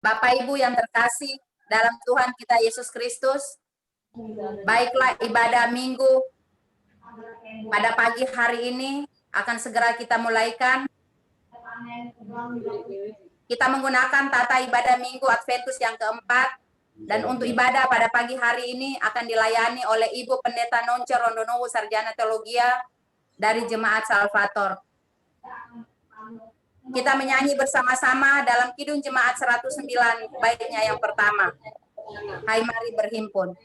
Bapak Ibu yang terkasih dalam Tuhan kita Yesus Kristus, baiklah ibadah minggu pada pagi hari ini akan segera kita mulaikan. Kita menggunakan tata ibadah minggu Adventus yang keempat, dan untuk ibadah pada pagi hari ini akan dilayani oleh Ibu Pendeta Nonce Rondonowo, Sarjana Teologia dari Jemaat Salvator. Kita menyanyi bersama-sama dalam Kidung Jemaat 109, baitnya yang pertama. Hai mari berhimpun.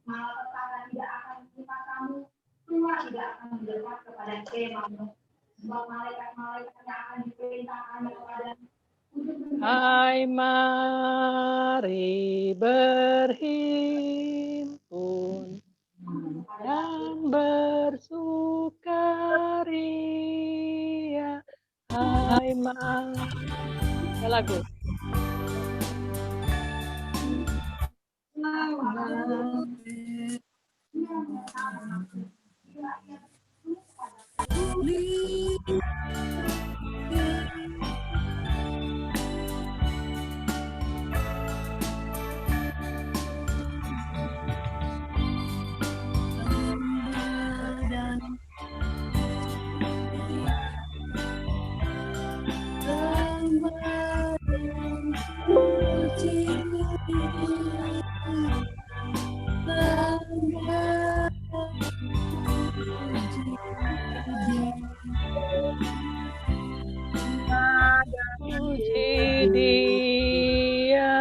Malapetaka tidak akan menimpa kamu, Tuhan tidak akan mendekat kepada kemahmu, sebab malaikat-malaikat yang akan diperintahkan kepada. Hai mari berhimpun dan bersukaria. Hai mari. Lagu. Puji Dia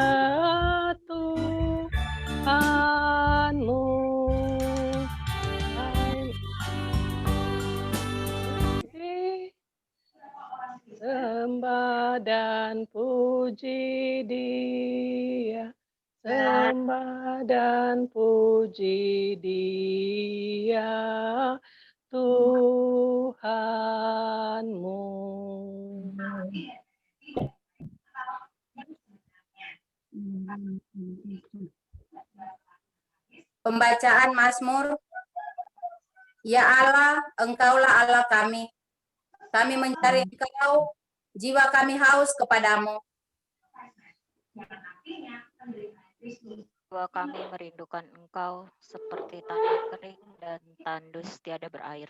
Tuhanmu, sembah dan puji Dia, sembah dan puji Dia Tuhanmu. Pembacaan Mazmur. Ya Allah, Engkaulah Allah kami. Kami mencari Engkau, jiwa kami haus kepadamu. Jiwa kami merindukan Engkau seperti tanah kering dan tandus tiada berair.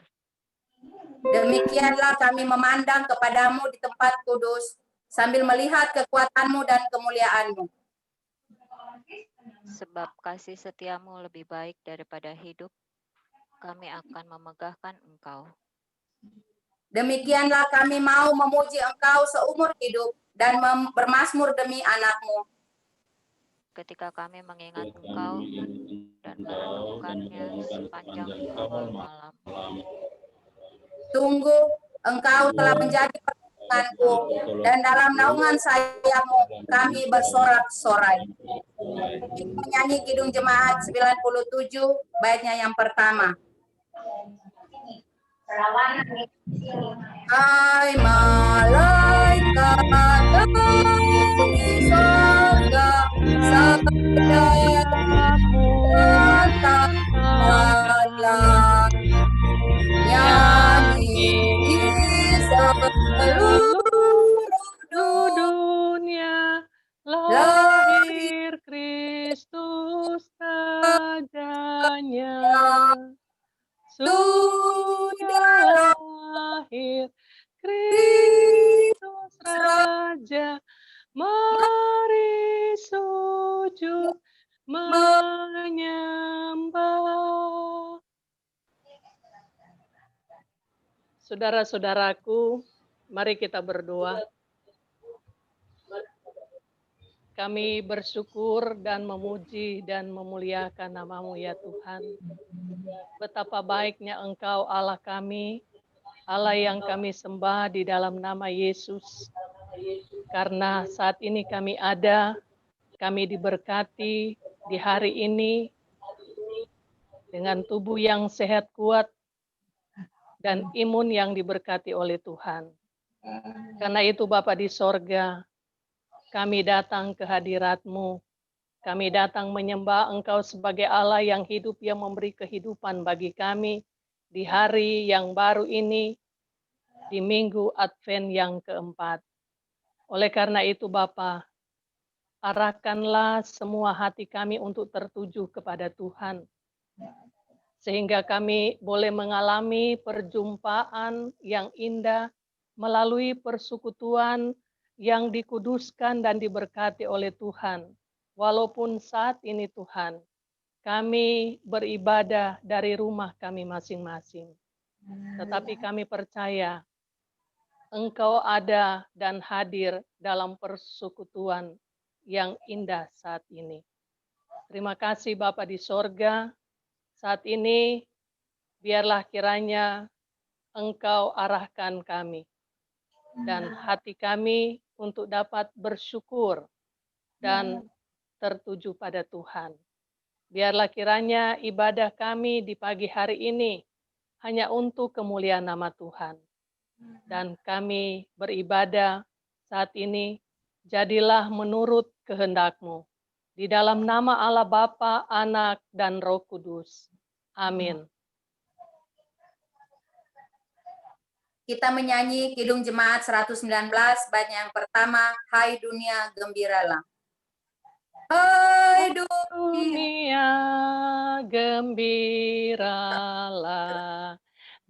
Demikianlah kami memandang kepadamu di tempat kudus, sambil melihat kekuatanmu dan kemuliaanmu. Sebab kasih setiamu lebih baik daripada hidup, kami akan memegahkan Engkau. Demikianlah kami mau memuji Engkau seumur hidup dan bermazmur demi anakmu. Ketika kami mengingat Engkau dan merenungkannya sepanjang malam. Sungguh, Engkau telah menjadi perlindunganku, dan dalam naungan sayapmu kami bersorak-sorai. Kita menyanyi Kidung Jemaat 97, baitnya yang pertama. Hai malaikat di surga, nyanyi di seluruh dunia, lahir Kristus rajanya. Sudah lahir Kristus Raja, mari sujud menyembah. Saudara-saudaraku, mari kita berdoa. Kami bersyukur dan memuji dan memuliakan nama-Mu ya Tuhan. Betapa baiknya Engkau Allah kami, Allah yang kami sembah di dalam nama Yesus. Karena saat ini kami ada, kami diberkati di hari ini dengan tubuh yang sehat kuat dan imun yang diberkati oleh Tuhan. Karena itu Bapa di sorga, kami datang ke hadirat-Mu. Kami datang menyembah Engkau sebagai Allah yang hidup, yang memberi kehidupan bagi kami di hari yang baru ini. di Minggu Advent yang keempat. Oleh karena itu Bapa, arahkanlah semua hati kami untuk tertuju kepada Tuhan, sehingga kami boleh mengalami perjumpaan yang indah melalui persekutuan yang dikuduskan dan diberkati oleh Tuhan. Walaupun saat ini Tuhan, kami beribadah dari rumah kami masing-masing. Tetapi kami percaya Engkau ada dan hadir dalam persekutuan yang indah saat ini. Terima kasih Bapa di sorga, saat ini biarlah kiranya Engkau arahkan kami dan hati kami untuk dapat bersyukur dan tertuju pada Tuhan. Biarlah kiranya ibadah kami di pagi hari ini hanya untuk kemuliaan nama Tuhan. Dan kami beribadah saat ini, jadilah menurut kehendak-Mu. Di dalam nama Allah Bapa, Anak, dan Roh Kudus. Amin. Kita menyanyi Kidung Jemaat 119, bait yang pertama, Hai Dunia Gembiralah. Hai dunia, Dunia gembiralah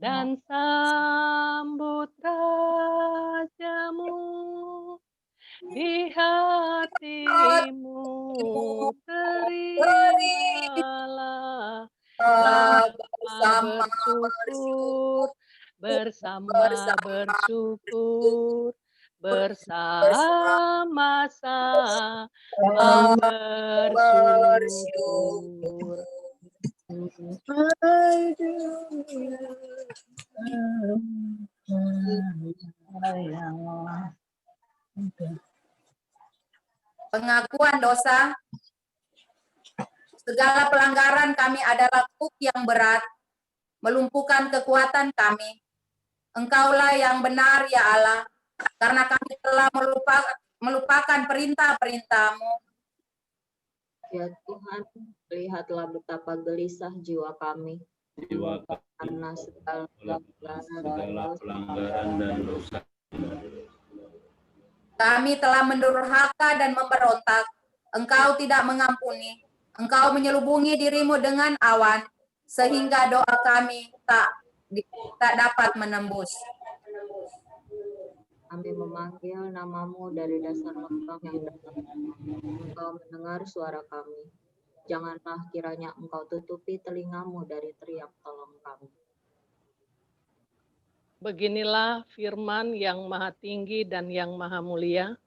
dan sambut Rajamu. Di hatimu terimalah bersama bersyukur, bersama bersyukur, bersama-sama bersyukur. Pengakuan dosa. Segala pelanggaran kami adalah kuk yang berat, melumpuhkan kekuatan kami. Engkaulah yang benar ya Allah, karena kami telah melupakan perintah-perintah-Mu. Ya Tuhan, lihatlah betapa gelisah jiwa kami karena segala pelanggaran dan dosa. Kami telah mendurhaka dan memberontak. Engkau tidak mengampuni. Engkau menyelubungi dirimu dengan awan, sehingga doa kami tak dapat menembus. Kami memanggil namamu dari dasar lembah yang dalam. Engkau mendengar suara kami. Janganlah kiranya engkau tutupi telingamu dari teriak tolong kami. Beginilah firman yang maha tinggi dan yang maha mulia.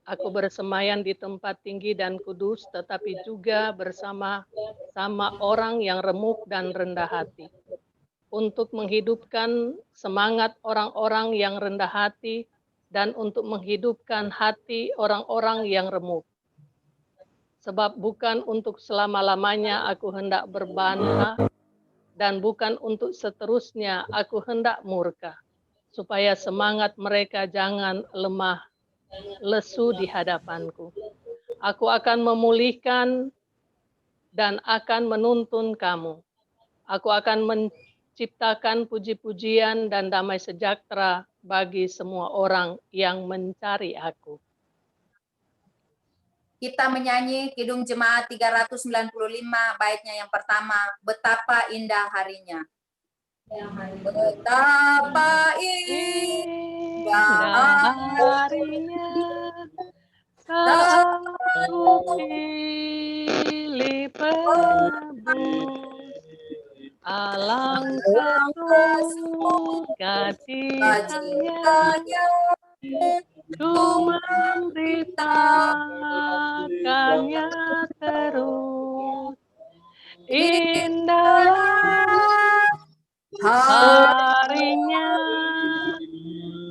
Aku bersemayam di tempat tinggi dan kudus, tetapi juga bersama-sama orang yang remuk dan rendah hati, untuk menghidupkan semangat orang-orang yang rendah hati dan untuk menghidupkan hati orang-orang yang remuk. Sebab bukan untuk selama-lamanya aku hendak berbantah, dan bukan untuk seterusnya aku hendak murka, supaya semangat mereka jangan lemah lesu di hadapanku. Aku akan memulihkan dan akan menuntun kamu. Aku akan menciptakan puji-pujian dan damai sejahtera bagi semua orang yang mencari aku. Kita menyanyi Kidung Jemaat 395, baitnya yang pertama, Betapa Indah Harinya. Betapa indah harinya saat ku pilih penebus, alangkah surga cintanya, ku memberitakannya terus. Indahlah harinya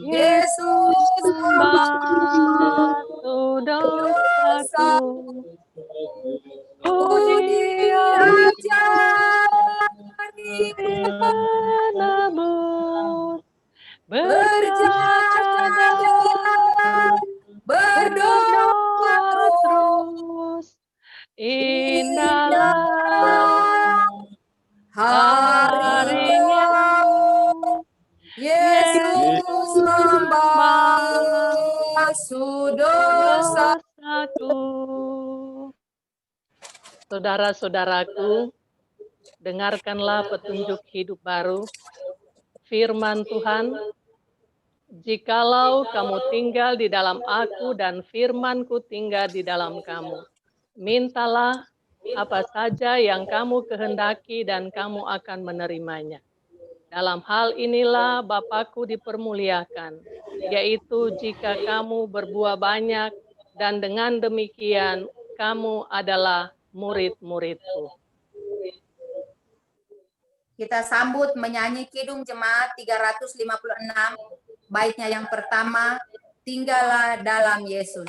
Yesus membantu dosaku. Dia jadi penebus, berjalan, berdoa terus. Indahlah harinya Yesus basuh dosa. dosaku. Saudara-saudaraku, dengarkanlah petunjuk hidup baru. Firman Tuhan, jikalau kamu tinggal di dalam aku dan firman-Ku tinggal di dalam kamu, mintalah apa saja yang kamu kehendaki dan kamu akan menerimanya. Dalam hal inilah Bapa-Ku dipermuliakan, yaitu jika kamu berbuah banyak dan dengan demikian kamu adalah murid-murid-Ku. Kita sambut menyanyi Kidung Jemaat 356, baitnya yang pertama, tinggallah dalam Yesus.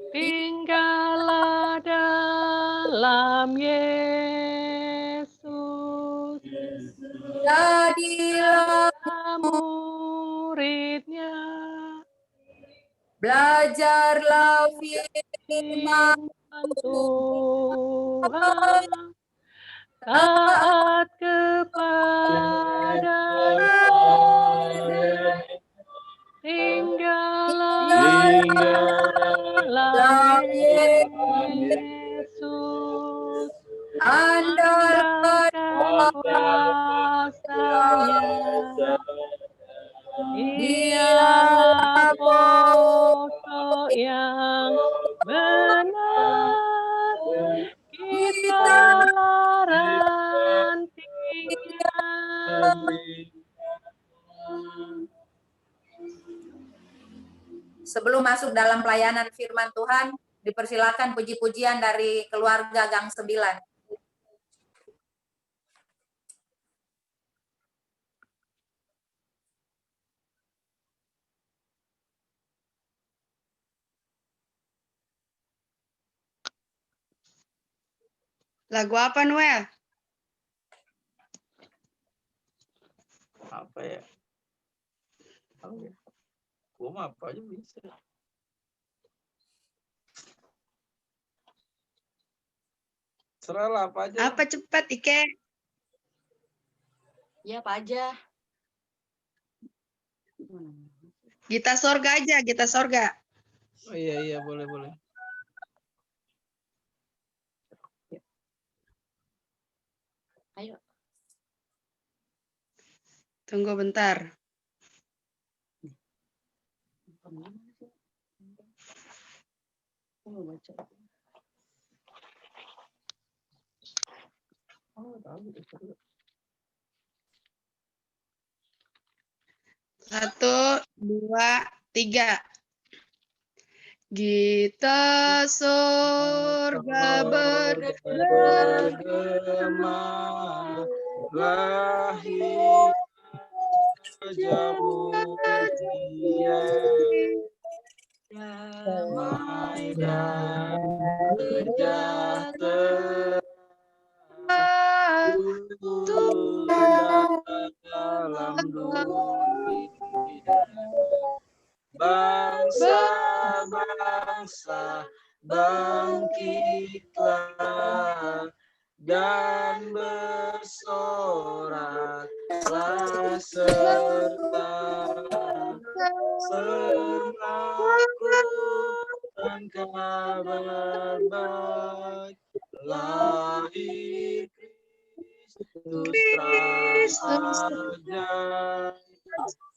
Tinggallah dalam Yesus, Jadilah muridnya, belajarlah firman firman Tuhan, taat kepadanya, tinggallah dalam Yesus, andalkan kuasanya. Dialah pokok yang benar, kita rantingnya. Sebelum masuk dalam pelayanan firman Tuhan, dipersilakan puji-pujian dari keluarga Gang 9. Lagu apa, Noel? Apa ya? Gua mah apa aja bisa. Serahlah apa aja. Apa cepat, Ike? Ya, apa aja. Gita Sorga aja, Gita Sorga. Oh iya boleh. Ayo. Tunggu bentar. Oh, baca. Oh, tahu itu. 1, 2, 3. Gita Sorga bergema, lahir jauh dia, damai dan sejahtera dalam dunia. Bangsa-bangsa bangkitlah dan bersoraklah serta melakukan kabar baik, lahir Kristus ajaib.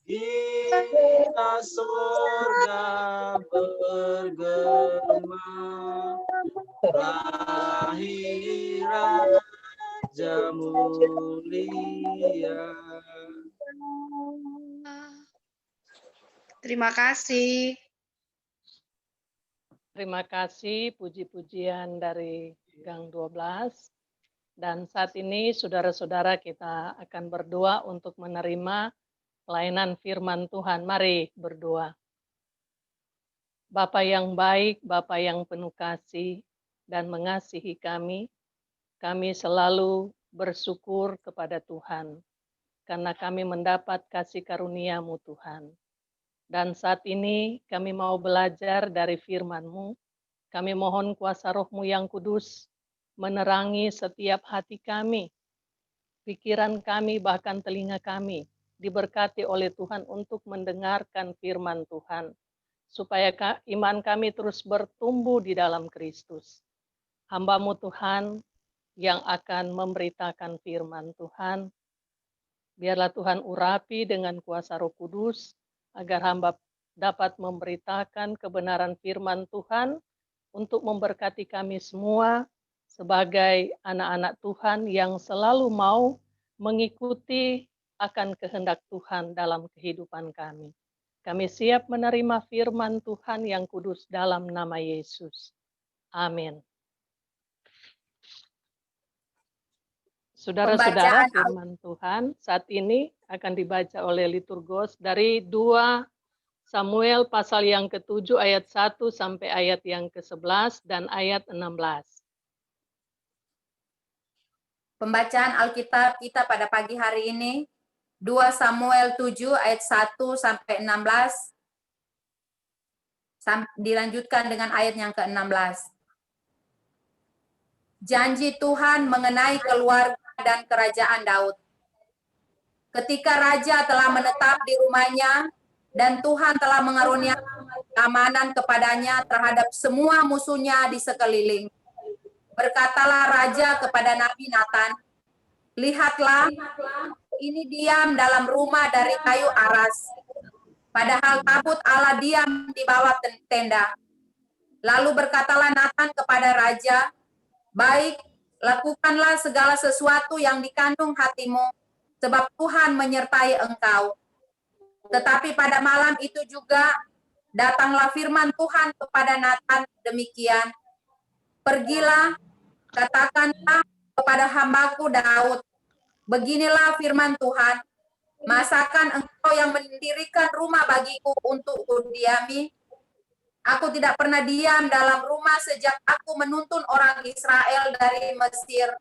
Gita sorga bergema, lahir Raja mulia. Terima kasih. Terima kasih puji-pujian dari Gang 12. Dan saat ini saudara-saudara kita akan berdoa untuk menerima pelayanan firman Tuhan. Mari berdoa. Bapa yang baik, Bapa yang penuh kasih dan mengasihi kami selalu bersyukur kepada Tuhan karena kami mendapat kasih karunia-Mu Tuhan. Dan saat ini kami mau belajar dari firman-Mu. Kami mohon kuasa Roh-Mu yang kudus menerangi setiap hati kami, pikiran kami, bahkan telinga kami, diberkati oleh Tuhan untuk mendengarkan firman Tuhan, supaya iman kami terus bertumbuh di dalam Kristus. Hamba-Mu Tuhan yang akan memberitakan firman Tuhan, biarlah Tuhan urapi dengan kuasa Roh Kudus, agar hamba dapat memberitakan kebenaran firman Tuhan untuk memberkati kami semua sebagai anak-anak Tuhan yang selalu mau mengikuti akan kehendak Tuhan dalam kehidupan kami. Kami siap menerima firman Tuhan yang kudus dalam nama Yesus. Amin. Saudara-saudara, firman Tuhan saat ini akan dibaca oleh liturgos dari 2 Samuel pasal yang ke-7 ayat 1 sampai ayat yang ke-11 dan ayat 16. Pembacaan Alkitab kita pada pagi hari ini 2 Samuel 7 ayat 1 sampai 16 dilanjutkan dengan ayat yang ke-16. Janji Tuhan mengenai keluarga dan kerajaan Daud. Ketika raja telah menetap di rumahnya dan Tuhan telah mengaruniakan keamanan kepadanya terhadap semua musuhnya di sekeliling. Berkatalah raja kepada Nabi Nathan, "Lihatlah, ini diam dalam rumah dari kayu aras, padahal tabut Allah diam di bawah tenda." Lalu berkatalah Nathan kepada raja, "Baik, lakukanlah segala sesuatu yang dikandung hatimu, sebab Tuhan menyertai engkau." Tetapi pada malam itu juga datanglah firman Tuhan kepada Nathan demikian, "Pergilah, katakanlah kepada hambaku Daud, beginilah firman Tuhan, masakan engkau yang mendirikan rumah bagiku untuk kudiami? Aku tidak pernah diam dalam rumah sejak aku menuntun orang Israel dari Mesir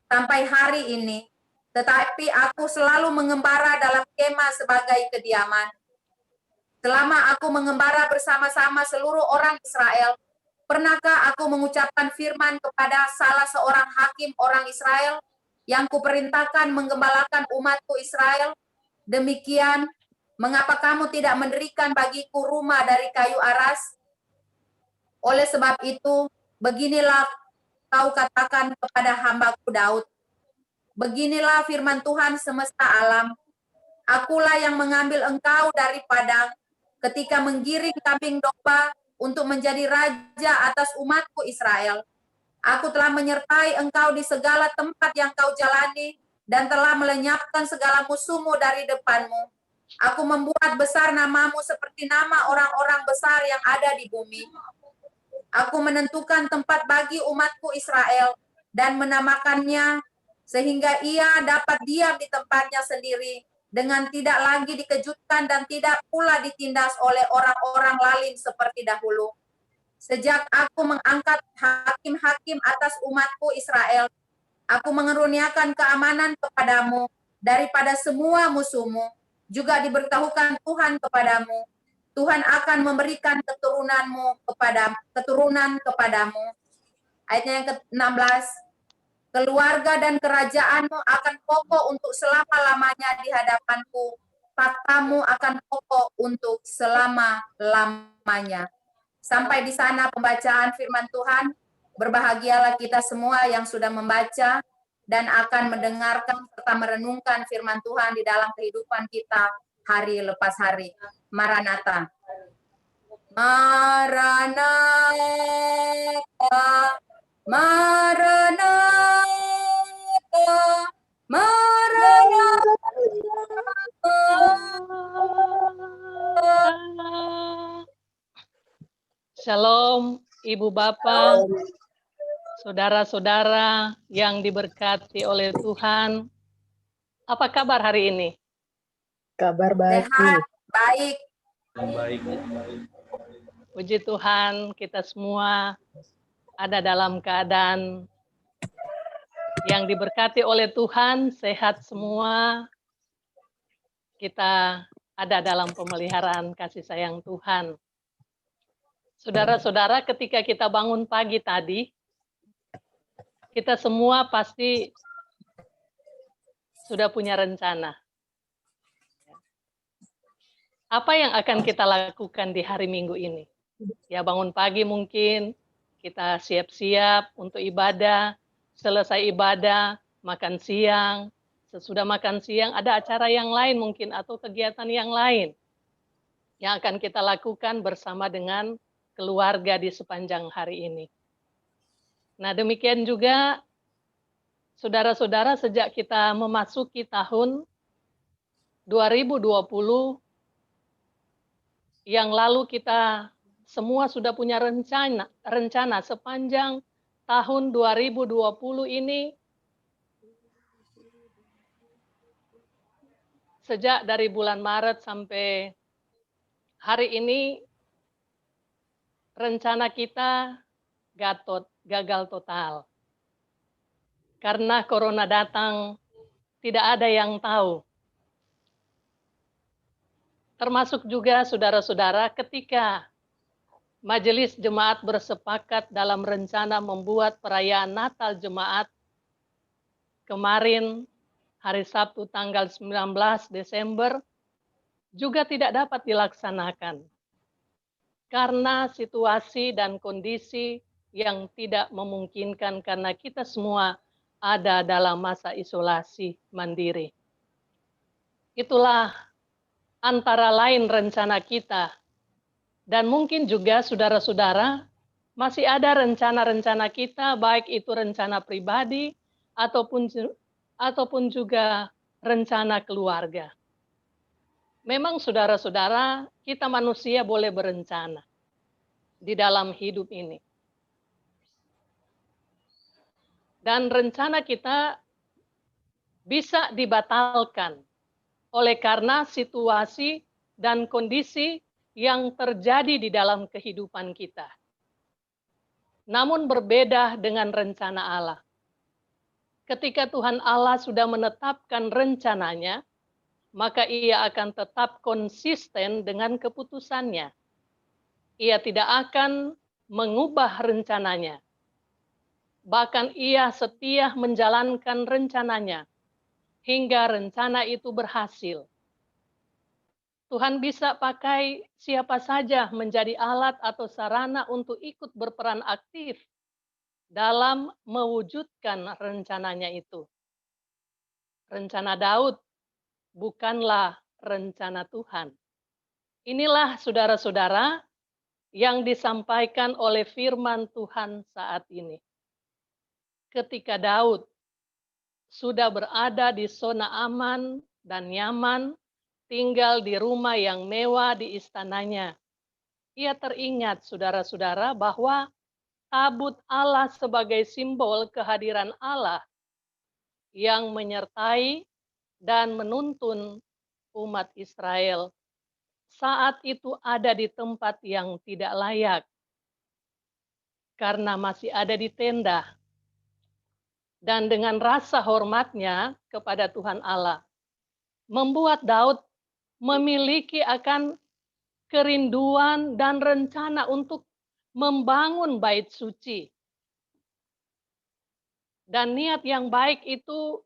sampai hari ini. Tetapi aku selalu mengembara dalam kemah sebagai kediaman. Selama aku mengembara bersama-sama seluruh orang Israel, pernahkah aku mengucapkan firman kepada salah seorang hakim orang Israel yang kuperintahkan menggembalakan umatku Israel? Demikian, mengapa kamu tidak mendirikan bagiku rumah dari kayu aras? Oleh sebab itu, beginilah kau katakan kepada hambaku Daud, beginilah firman Tuhan semesta alam, akulah yang mengambil engkau dari padang ketika menggiring kambing domba untuk menjadi raja atas umatku Israel. Aku telah menyertai engkau di segala tempat yang kau jalani dan telah melenyapkan segala musuhmu dari depanmu. Aku membuat besar namamu seperti nama orang-orang besar yang ada di bumi. Aku menentukan tempat bagi umatku Israel dan menamakannya sehingga ia dapat diam di tempatnya sendiri dengan tidak lagi dikejutkan dan tidak pula ditindas oleh orang-orang lain seperti dahulu. Sejak aku mengangkat hakim-hakim atas umatku Israel, aku mengaruniakan keamanan kepadamu daripada semua musuhmu. Juga diberitahukan Tuhan kepadamu, Tuhan akan memberikan keturunan kepadamu. Ayatnya yang ke-16, keluarga dan kerajaanmu akan kokoh untuk selama-lamanya di hadapanku. Takhtamu akan kokoh untuk selama-lamanya. Sampai di sana pembacaan firman Tuhan. Berbahagialah kita semua yang sudah membaca dan akan mendengarkan serta merenungkan firman Tuhan di dalam kehidupan kita hari lepas hari. Maranatha. Maranatha. Maranatha, Maranatha. Shalom, Ibu Bapak, saudara-saudara yang diberkati oleh Tuhan. Apa kabar hari ini? Kabar baik. Sehat, baik. Baik. Puji Tuhan, kita semua ada dalam keadaan yang diberkati oleh Tuhan, sehat semua. Kita ada dalam pemeliharaan kasih sayang Tuhan. Saudara-saudara, ketika kita bangun pagi tadi, kita semua pasti sudah punya rencana. Apa yang akan kita lakukan di hari Minggu ini? Ya, bangun pagi mungkin kita siap-siap untuk ibadah, selesai ibadah, makan siang, sesudah makan siang ada acara yang lain mungkin atau kegiatan yang lain yang akan kita lakukan bersama dengan keluarga di sepanjang hari ini. Nah, demikian juga saudara-saudara, sejak kita memasuki tahun 2020 yang lalu, kita semua sudah punya rencana sepanjang tahun 2020 ini, sejak dari bulan Maret sampai hari ini, rencana kita gagal total. Karena corona datang, tidak ada yang tahu. Termasuk juga saudara-saudara, ketika Majelis Jemaat bersepakat dalam rencana membuat perayaan Natal Jemaat kemarin, hari Sabtu tanggal 19 Desember, juga tidak dapat dilaksanakan karena situasi dan kondisi yang tidak memungkinkan, karena kita semua ada dalam masa isolasi mandiri. Itulah antara lain rencana kita. Dan mungkin juga saudara-saudara masih ada rencana-rencana kita, baik itu rencana pribadi ataupun juga rencana keluarga. Memang saudara-saudara, kita manusia boleh berencana di dalam hidup ini. Dan rencana kita bisa dibatalkan oleh karena situasi dan kondisi yang terjadi di dalam kehidupan kita. Namun berbeda dengan rencana Allah. Ketika Tuhan Allah sudah menetapkan rencananya, maka Ia akan tetap konsisten dengan keputusannya. Ia tidak akan mengubah rencananya. Bahkan Ia setia menjalankan rencananya hingga rencana itu berhasil. Tuhan bisa pakai siapa saja menjadi alat atau sarana untuk ikut berperan aktif dalam mewujudkan rencananya itu. Rencana Daud bukanlah rencana Tuhan. Inilah saudara-saudara yang disampaikan oleh firman Tuhan saat ini. Ketika Daud sudah berada di zona aman dan nyaman, tinggal di rumah yang mewah di istananya, ia teringat, saudara-saudara, bahwa tabut Allah sebagai simbol kehadiran Allah yang menyertai dan menuntun umat Israel saat itu ada di tempat yang tidak layak, karena masih ada di tenda. Dan dengan rasa hormatnya kepada Tuhan Allah, membuat Daud memiliki akan kerinduan dan rencana untuk membangun bait suci. Dan niat yang baik itu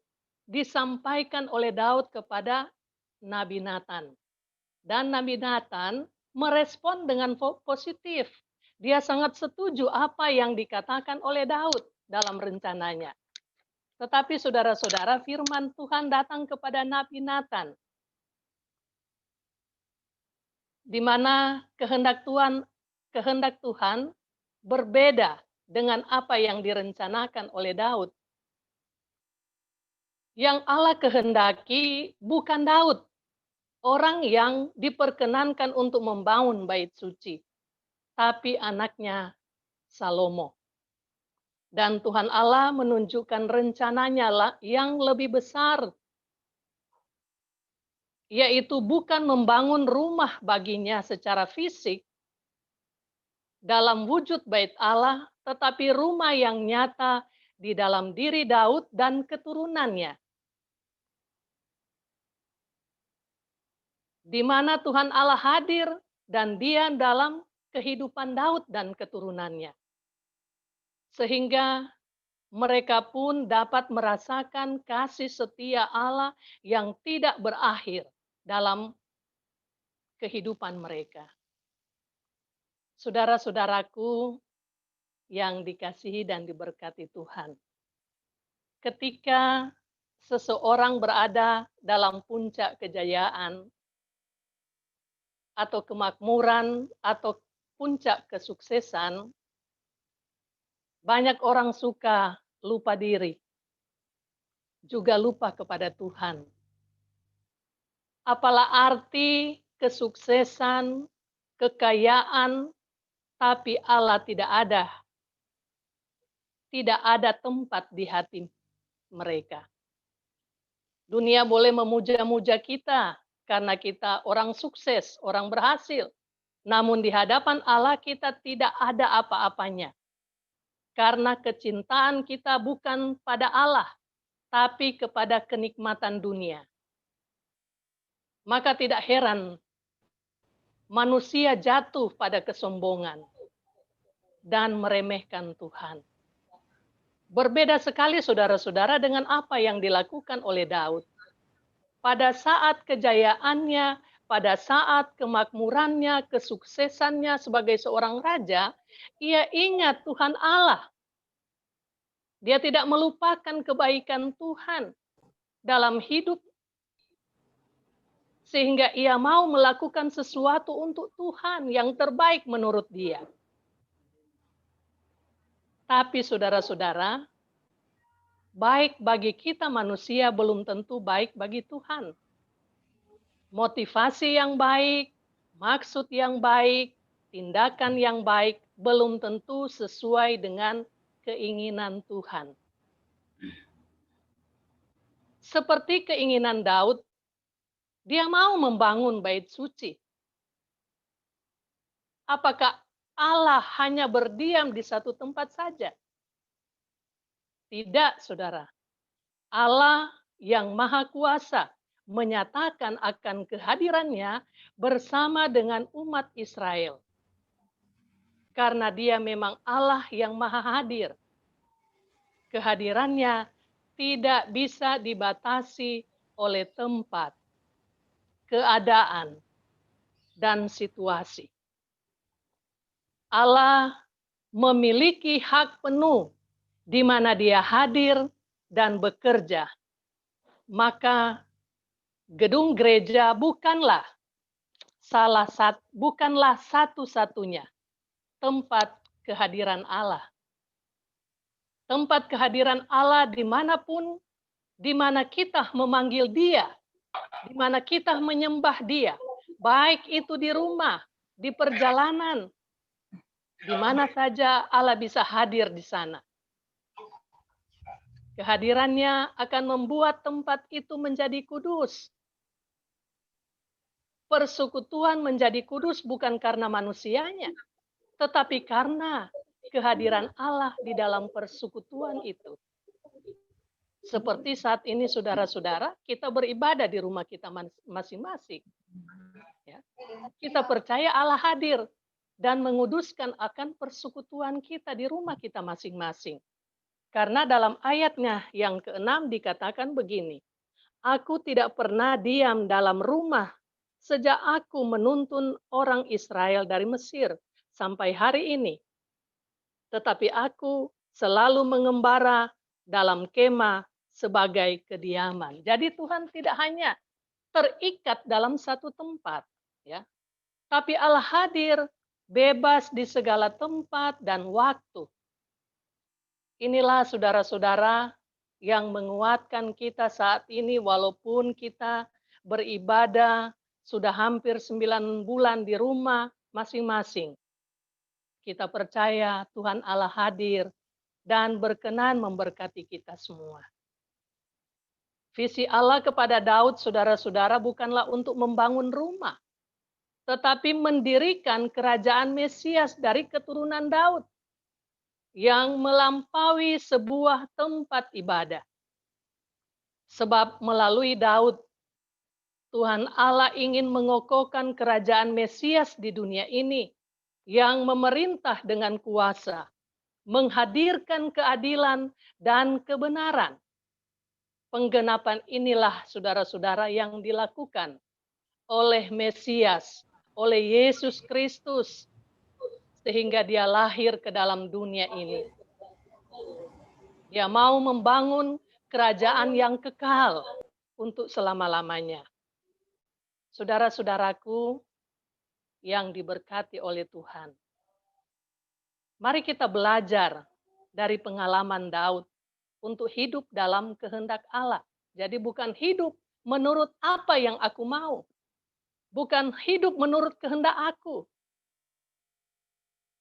disampaikan oleh Daud kepada Nabi Nathan. Dan Nabi Nathan merespon dengan positif. Dia sangat setuju apa yang dikatakan oleh Daud dalam rencananya. Tetapi saudara-saudara, firman Tuhan datang kepada Nabi Nathan, di mana kehendak Tuhan berbeda dengan apa yang direncanakan oleh Daud. Yang Allah kehendaki bukan Daud, orang yang diperkenankan untuk membangun bait suci, tapi anaknya Salomo. Dan Tuhan Allah menunjukkan rencananya yang lebih besar, yaitu bukan membangun rumah baginya secara fisik dalam wujud bait Allah, tetapi rumah yang nyata di dalam diri Daud dan keturunannya. Di mana Tuhan Allah hadir dan Dia dalam kehidupan Daud dan keturunannya. Sehingga mereka pun dapat merasakan kasih setia Allah yang tidak berakhir dalam kehidupan mereka. Saudara-saudaraku yang dikasihi dan diberkati Tuhan, ketika seseorang berada dalam puncak kejayaan atau kemakmuran atau puncak kesuksesan, banyak orang suka lupa diri, juga lupa kepada Tuhan. Apalah arti kesuksesan, kekayaan, tapi Allah tidak ada. Tidak ada tempat di hati mereka. Dunia boleh memuja-muja kita karena kita orang sukses, orang berhasil. Namun di hadapan Allah kita tidak ada apa-apanya. Karena kecintaan kita bukan pada Allah, tapi kepada kenikmatan dunia. Maka tidak heran manusia jatuh pada kesombongan dan meremehkan Tuhan. Berbeda sekali saudara-saudara dengan apa yang dilakukan oleh Daud. Pada saat kejayaannya, pada saat kemakmurannya, kesuksesannya sebagai seorang raja, ia ingat Tuhan Allah. Dia tidak melupakan kebaikan Tuhan dalam hidup, sehingga ia mau melakukan sesuatu untuk Tuhan yang terbaik menurut dia. Tapi saudara-saudara, baik bagi kita manusia belum tentu baik bagi Tuhan. Motivasi yang baik, maksud yang baik, tindakan yang baik belum tentu sesuai dengan keinginan Tuhan. Seperti keinginan Daud, dia mau membangun bait suci. Apakah Allah hanya berdiam di satu tempat saja? Tidak, saudara. Allah yang Maha Kuasa menyatakan akan kehadirannya bersama dengan umat Israel. Karena dia memang Allah yang Maha Hadir. Kehadirannya tidak bisa dibatasi oleh tempat, keadaan, dan situasi. Allah memiliki hak penuh di mana dia hadir dan bekerja. Maka gedung gereja bukanlah satu-satunya tempat kehadiran Allah. Tempat kehadiran Allah dimanapun, di mana kita memanggil Dia, di mana kita menyembah Dia, baik itu di rumah, di perjalanan, di mana saja Allah bisa hadir di sana. Kehadirannya akan membuat tempat itu menjadi kudus. Persekutuan menjadi kudus bukan karena manusianya, tetapi karena kehadiran Allah di dalam persekutuan itu. Seperti saat ini saudara-saudara, kita beribadah di rumah kita masing-masing. Ya. Kita percaya Allah hadir dan menguduskan akan persekutuan kita di rumah kita masing-masing. Karena dalam ayatnya yang ke-6 dikatakan begini, aku tidak pernah diam dalam rumah sejak aku menuntun orang Israel dari Mesir sampai hari ini. Tetapi aku selalu mengembara dalam kemah sebagai kediaman. Jadi Tuhan tidak hanya terikat dalam satu tempat, ya, tapi Allah hadir bebas di segala tempat dan waktu. Inilah saudara-saudara yang menguatkan kita saat ini walaupun kita beribadah sudah hampir 9 bulan di rumah masing-masing. Kita percaya Tuhan Allah hadir dan berkenan memberkati kita semua. Visi Allah kepada Daud, saudara-saudara, bukanlah untuk membangun rumah, tetapi mendirikan kerajaan Mesias dari keturunan Daud yang melampaui sebuah tempat ibadah. Sebab melalui Daud, Tuhan Allah ingin mengokohkan kerajaan Mesias di dunia ini yang memerintah dengan kuasa, menghadirkan keadilan dan kebenaran. Penggenapan inilah saudara-saudara yang dilakukan oleh Mesias oleh Yesus Kristus sehingga dia lahir ke dalam dunia ini. Dia mau membangun kerajaan yang kekal untuk selama-lamanya. Saudara-saudaraku yang diberkati oleh Tuhan, mari kita belajar dari pengalaman Daud untuk hidup dalam kehendak Allah. Jadi bukan hidup menurut apa yang aku mau. Bukan hidup menurut kehendak aku.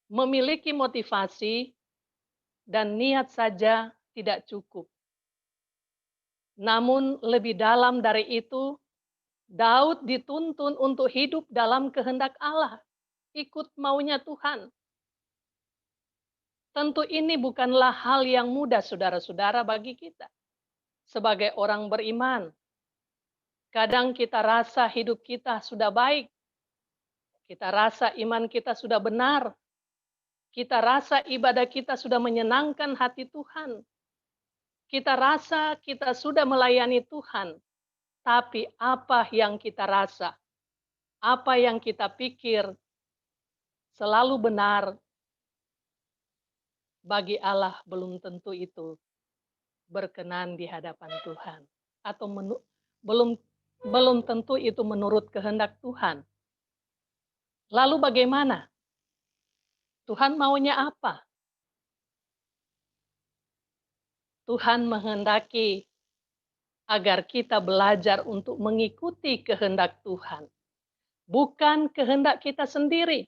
Memiliki motivasi dan niat saja tidak cukup. Namun lebih dalam dari itu, Daud dituntun untuk hidup dalam kehendak Allah. Ikut maunya Tuhan. Tentu ini bukanlah hal yang mudah, saudara-saudara, bagi kita. Sebagai orang beriman, kadang kita rasa hidup kita sudah baik. Kita rasa iman kita sudah benar. Kita rasa ibadah kita sudah menyenangkan hati Tuhan. Kita rasa kita sudah melayani Tuhan. Tapi apa yang kita rasa, apa yang kita pikir selalu benar, bagi Allah belum tentu itu berkenan di hadapan Tuhan. Atau belum tentu itu menurut kehendak Tuhan. Lalu bagaimana? Tuhan maunya apa? Tuhan menghendaki agar kita belajar untuk mengikuti kehendak Tuhan. Bukan kehendak kita sendiri.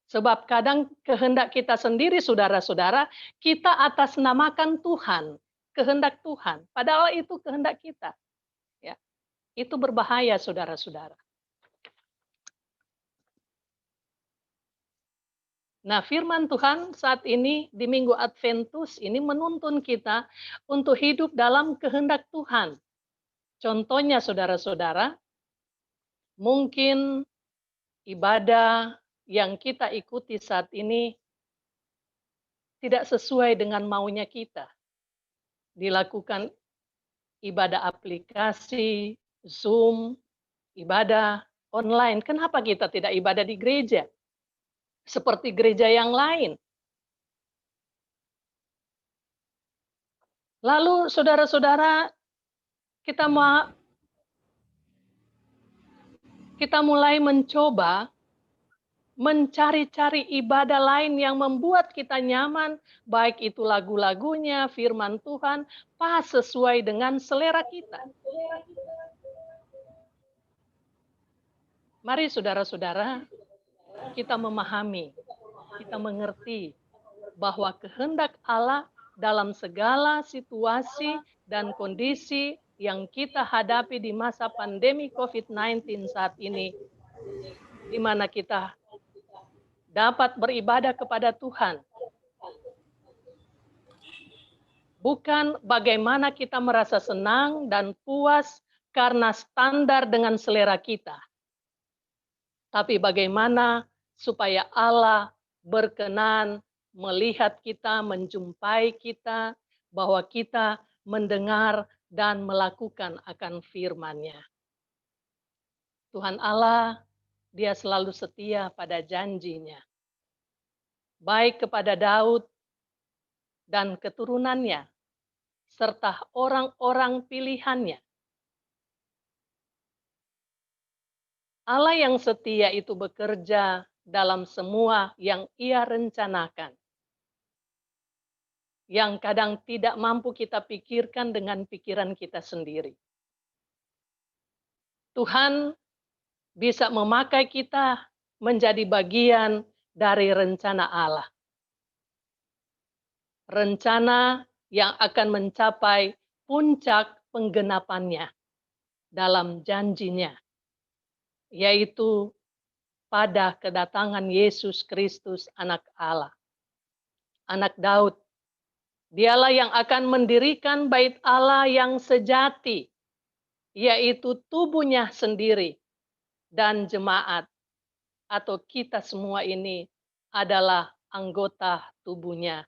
Sebab kadang kehendak kita sendiri, saudara-saudara, kita atasnamakan Tuhan, kehendak Tuhan. Padahal itu kehendak kita. Ya, itu berbahaya, saudara-saudara. Nah, firman Tuhan saat ini di Minggu Adventus ini menuntun kita untuk hidup dalam kehendak Tuhan. Contohnya, saudara-saudara, mungkin ibadah yang kita ikuti saat ini tidak sesuai dengan maunya kita. Dilakukan ibadah aplikasi, Zoom, ibadah online. Kenapa kita tidak ibadah di gereja? Seperti gereja yang lain. Lalu saudara-saudara, kita mulai mencoba mencari-cari ibadah lain yang membuat kita nyaman, baik itu lagu-lagunya, firman Tuhan, pas sesuai dengan selera kita. Mari saudara-saudara, kita memahami, kita mengerti bahwa kehendak Allah dalam segala situasi dan kondisi yang kita hadapi di masa pandemi COVID-19 saat ini, di mana kita dapat beribadah kepada Tuhan. Bukan bagaimana kita merasa senang dan puas karena standar dengan selera kita. Tapi bagaimana supaya Allah berkenan melihat kita, menjumpai kita, bahwa kita mendengar dan melakukan akan firman-Nya. Tuhan Allah, Dia selalu setia pada janjinya. Baik kepada Daud dan keturunannya, serta orang-orang pilihannya. Allah yang setia itu bekerja dalam semua yang Ia rencanakan. Yang kadang tidak mampu kita pikirkan dengan pikiran kita sendiri. Tuhan bisa memakai kita menjadi bagian dari rencana Allah. Rencana yang akan mencapai puncak penggenapannya dalam janjinya, yaitu pada kedatangan Yesus Kristus, anak Allah. Anak Daud, Dialah yang akan mendirikan bait Allah yang sejati, yaitu tubuhnya sendiri dan jemaat, atau kita semua ini adalah anggota tubuhnya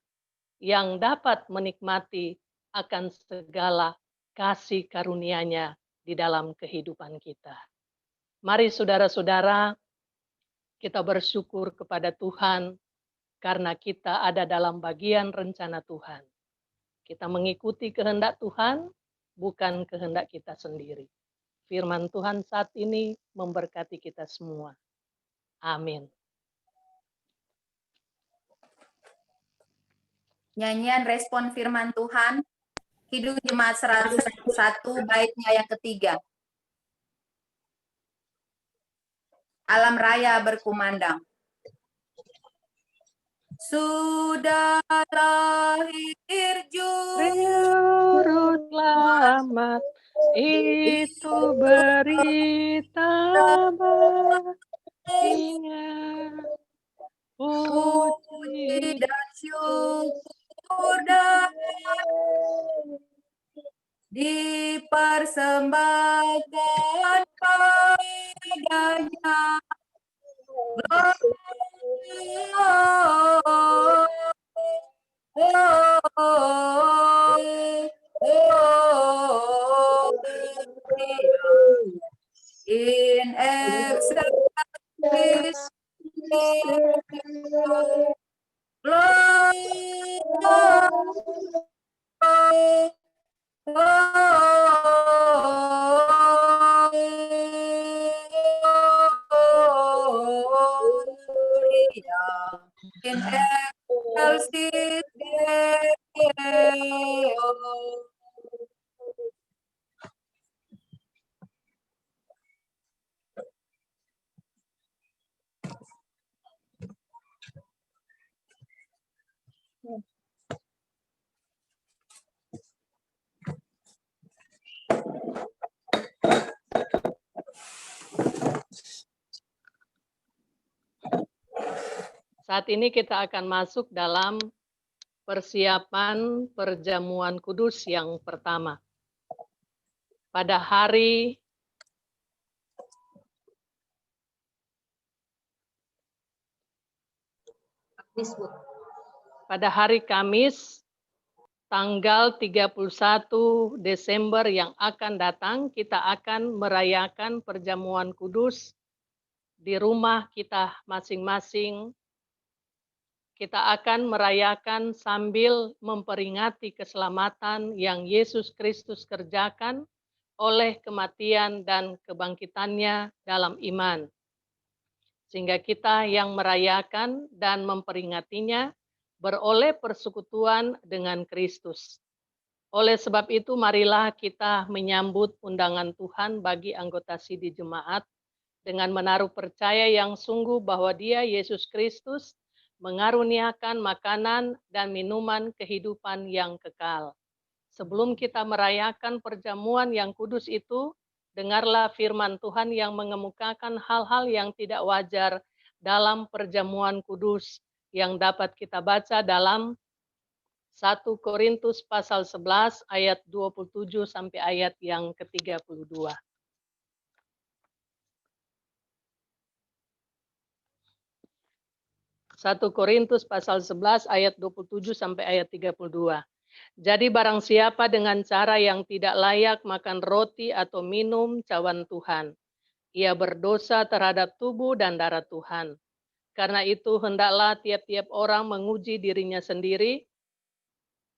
yang dapat menikmati akan segala kasih karunia-Nya di dalam kehidupan kita. Mari saudara-saudara, Kita bersyukur kepada Tuhan karena kita ada dalam bagian rencana Tuhan. Kita mengikuti kehendak Tuhan, bukan kehendak kita sendiri. Firman Tuhan saat ini memberkati kita semua. Amin. Nyanyian respon firman Tuhan, Kidung Jemaat 101, baitnya yang ketiga. Alam raya berkumandang. Sudah lahir Juru selamat, itu berita baiknya. puji dan syukur dan dipersembahkan padanya. In excelsis in excelsis Deo. Saat ini kita akan masuk dalam persiapan perjamuan kudus yang pertama. Pada hari Kamis, tanggal 31 Desember yang akan datang, kita akan merayakan perjamuan kudus di rumah kita masing-masing. Kita akan merayakan sambil memperingati keselamatan yang Yesus Kristus kerjakan oleh kematian dan kebangkitannya dalam iman. Sehingga kita yang merayakan dan memperingatinya beroleh persekutuan dengan Kristus. Oleh sebab itu, marilah kita menyambut undangan Tuhan bagi anggota Sidi Jemaat dengan menaruh percaya yang sungguh bahwa Dia, Yesus Kristus, mengaruniakan makanan dan minuman kehidupan yang kekal. Sebelum kita merayakan perjamuan yang kudus itu, dengarlah firman Tuhan yang mengemukakan hal-hal yang tidak wajar dalam perjamuan kudus yang dapat kita baca dalam 1 Korintus pasal 11 ayat 27 sampai ayat yang ke-32. 1 Korintus pasal 11 ayat 27 sampai ayat 32. Jadi barang siapa dengan cara yang tidak layak makan roti atau minum cawan Tuhan, ia berdosa terhadap tubuh dan darah Tuhan. Karena itu hendaklah tiap-tiap orang menguji dirinya sendiri,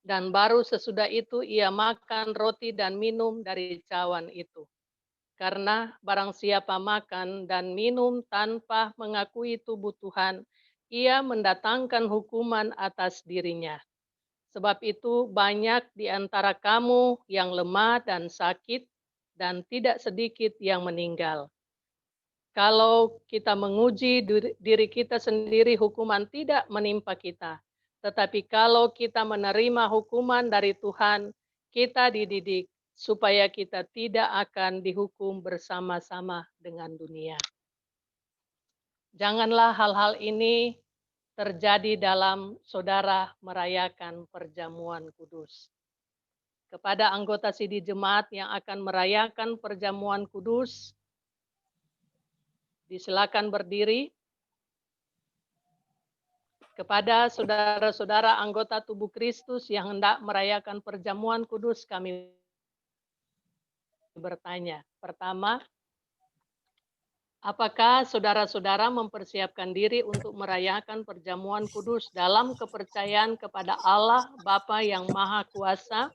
dan baru sesudah itu ia makan roti dan minum dari cawan itu. Karena barang siapa makan dan minum tanpa mengakui tubuh Tuhan, ia mendatangkan hukuman atas dirinya. Sebab itu banyak di antara kamu yang lemah dan sakit, dan tidak sedikit yang meninggal. Kalau kita menguji diri kita sendiri, hukuman tidak menimpa kita. Tetapi kalau kita menerima hukuman dari Tuhan, kita dididik supaya kita tidak akan dihukum bersama-sama dengan dunia. Janganlah hal-hal ini terjadi dalam saudara merayakan perjamuan kudus. Kepada anggota Sidi Jemaat yang akan merayakan perjamuan kudus, disilakan berdiri. Kepada saudara-saudara anggota tubuh Kristus yang hendak merayakan perjamuan kudus, kami bertanya. Pertama, Apakah saudara-saudara mempersiapkan diri untuk merayakan perjamuan kudus dalam kepercayaan kepada Allah Bapa yang Maha Kuasa,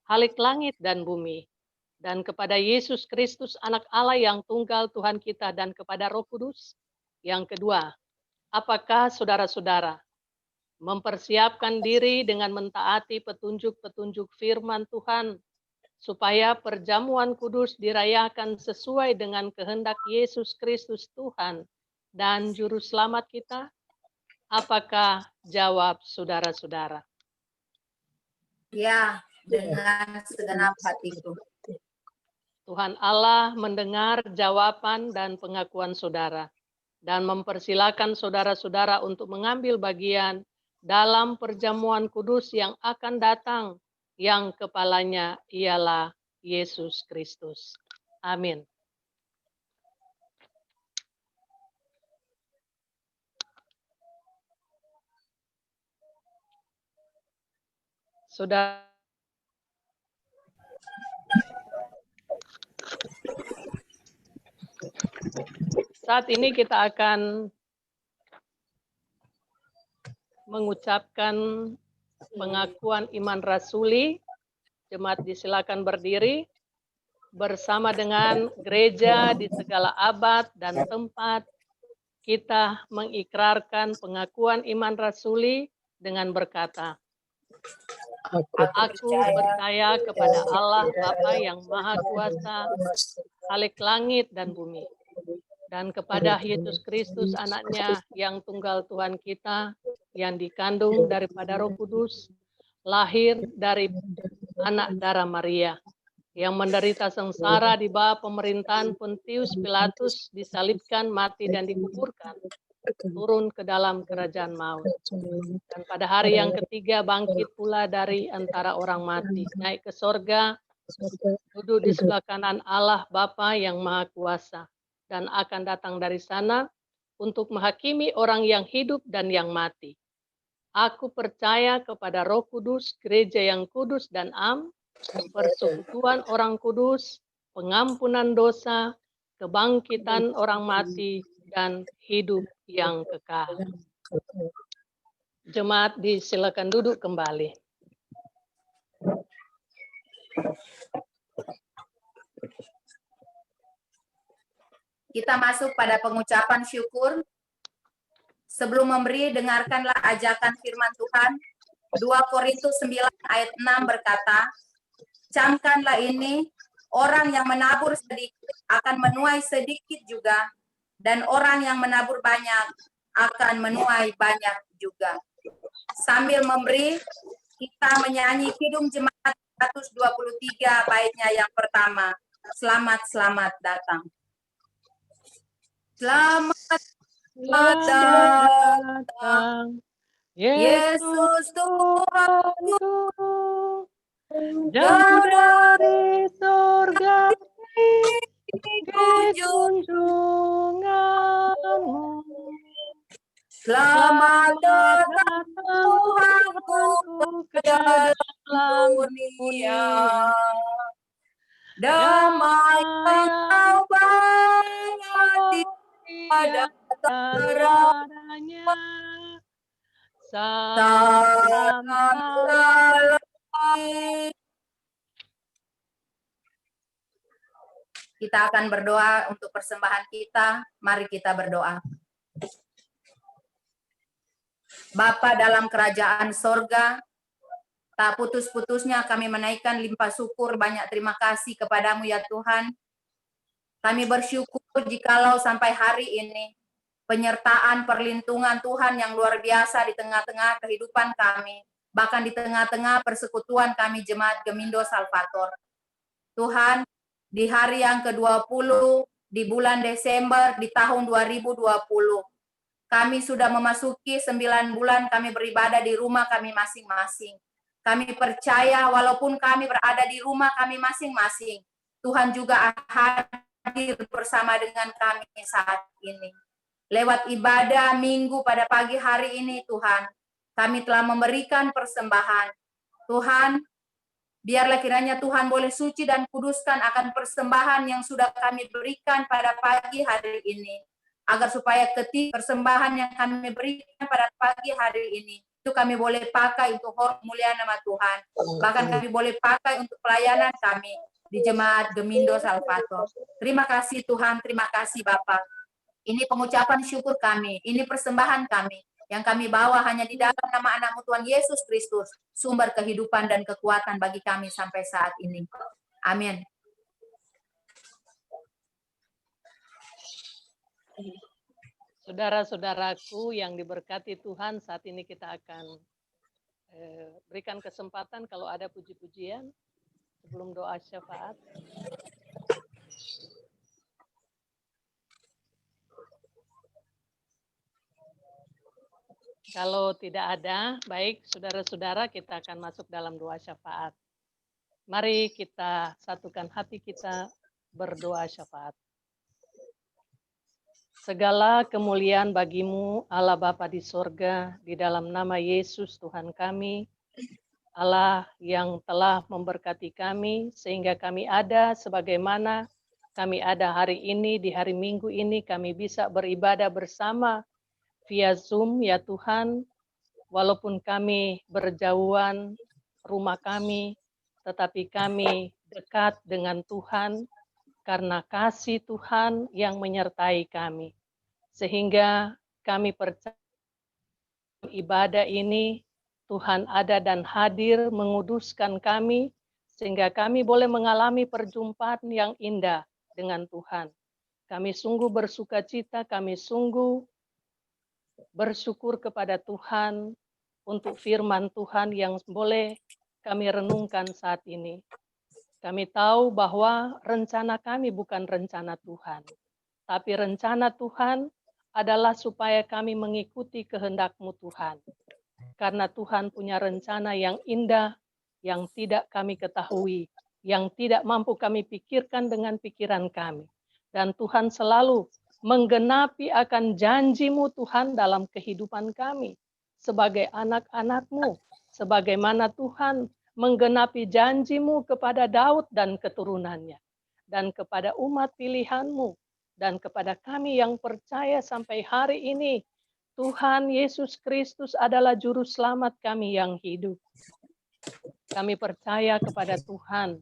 Khalik langit dan bumi, dan kepada Yesus Kristus Anak Allah yang tunggal Tuhan kita, dan kepada Roh Kudus? Yang kedua, apakah saudara-saudara mempersiapkan diri dengan mentaati petunjuk-petunjuk firman Tuhan, supaya perjamuan kudus dirayakan sesuai dengan kehendak Yesus Kristus Tuhan dan Juru Selamat kita? Apakah jawab saudara-saudara? Ya, dengan segenap hatiku. Tuhan Allah mendengar jawaban dan pengakuan saudara dan mempersilakan saudara-saudara untuk mengambil bagian dalam perjamuan kudus yang akan datang, yang kepalanya ialah Yesus Kristus. Amin. Saudara, saat ini kita akan mengucapkan pengakuan iman rasuli. Jemaat disilakan berdiri bersama dengan gereja di segala abad dan tempat. Kita mengikrarkan pengakuan iman rasuli dengan berkata, Aku percaya kepada Allah Bapa yang Maha Kuasa, Khalik langit dan bumi, dan kepada Yesus Kristus anaknya yang tunggal Tuhan kita, yang dikandung daripada Roh Kudus, lahir dari anak darah Maria, yang menderita sengsara di bawah pemerintahan Pontius Pilatus, disalibkan, mati dan dikuburkan, turun ke dalam kerajaan maut, dan pada hari yang ketiga bangkit pula dari antara orang mati, naik ke sorga, duduk di sebelah kanan Allah Bapa yang Maha Kuasa, dan akan datang dari sana untuk menghakimi orang yang hidup dan yang mati. Aku percaya kepada Roh Kudus, gereja yang kudus dan am, persekutuan orang kudus, pengampunan dosa, kebangkitan orang mati, dan hidup yang kekal. Jemaat disilakan duduk kembali. Kita masuk pada pengucapan syukur. Sebelum memberi, dengarkanlah ajakan firman Tuhan. 2 Korintus 9 ayat 6 berkata, camkanlah ini, orang yang menabur sedikit akan menuai sedikit juga, dan orang yang menabur banyak akan menuai banyak juga. Sambil memberi, kita menyanyi Kidung Jemaat 123 baitnya yang pertama. Selamat datang. Selamat datang, Yesus Tuhanku, jauh dari surga kunjunganmu. Selamat datang Tuhanku ke dalam dunia. Damai kau bawa pada keradanya. salam. Kita akan berdoa untuk persembahan kita. Mari kita berdoa. Bapa dalam kerajaan sorga, tak putus-putusnya kami menaikkan limpah syukur, banyak terima kasih kepadamu ya Tuhan. Kami bersyukur jikalau sampai hari ini penyertaan perlindungan Tuhan yang luar biasa di tengah-tengah kehidupan kami, bahkan di tengah-tengah persekutuan kami Jemaat Gemindo Salvator. Tuhan, di hari yang ke-20 di bulan Desember di tahun 2020, kami sudah memasuki 9 bulan kami beribadah di rumah kami masing-masing. Kami percaya walaupun kami berada di rumah kami masing-masing, Tuhan juga hadir bersama dengan kami saat ini. Lewat ibadah minggu pada pagi hari ini Tuhan, kami telah memberikan persembahan. Tuhan, Biarlah kiranya Tuhan boleh suci dan kuduskan akan persembahan yang sudah kami berikan pada pagi hari ini. Agar supaya ketika persembahan yang kami berikan pada pagi hari ini, itu kami boleh pakai untuk hormat mulia nama Tuhan. Bahkan kami boleh pakai untuk pelayanan kami di Jemaat Gemindo Salvator. Terima kasih Tuhan, terima kasih Bapak. Ini pengucapan syukur kami, ini persembahan kami yang kami bawa hanya di dalam nama anak-Mu Tuhan Yesus Kristus, sumber kehidupan dan kekuatan bagi kami sampai saat ini. Amin. Saudara-saudaraku yang diberkati Tuhan, saat ini kita akan berikan kesempatan kalau ada puji-pujian sebelum doa syafaat. Kalau tidak ada, baik saudara-saudara, kita akan masuk dalam doa syafaat. Mari kita satukan hati kita berdoa syafaat. Segala kemuliaan bagimu, Allah Bapa di sorga, di dalam nama Yesus Tuhan kami, Allah yang telah memberkati kami, sehingga kami ada sebagaimana kami ada hari ini, di hari Minggu ini, kami bisa beribadah bersama via Zoom, ya Tuhan, walaupun kami berjauhan rumah kami, tetapi kami dekat dengan Tuhan, karena kasih Tuhan yang menyertai kami. Sehingga kami percaya ibadah ini, Tuhan ada dan hadir menguduskan kami, sehingga kami boleh mengalami perjumpaan yang indah dengan Tuhan. Kami sungguh bersuka cita, kami sungguh bersyukur kepada Tuhan untuk firman Tuhan yang boleh kami renungkan saat ini. Kami tahu bahwa rencana kami bukan rencana Tuhan, tapi rencana Tuhan adalah supaya kami mengikuti kehendak-Mu Tuhan. Karena Tuhan punya rencana yang indah, yang tidak kami ketahui, yang tidak mampu kami pikirkan dengan pikiran kami. Dan Tuhan selalu menggenapi akan janji-Mu Tuhan dalam kehidupan kami. Sebagai anak-anak-Mu, sebagaimana Tuhan menggenapi janji-Mu kepada Daud dan keturunannya, dan kepada umat pilihan-Mu, dan kepada kami yang percaya sampai hari ini, Tuhan Yesus Kristus adalah juru selamat kami yang hidup. Kami percaya kepada Tuhan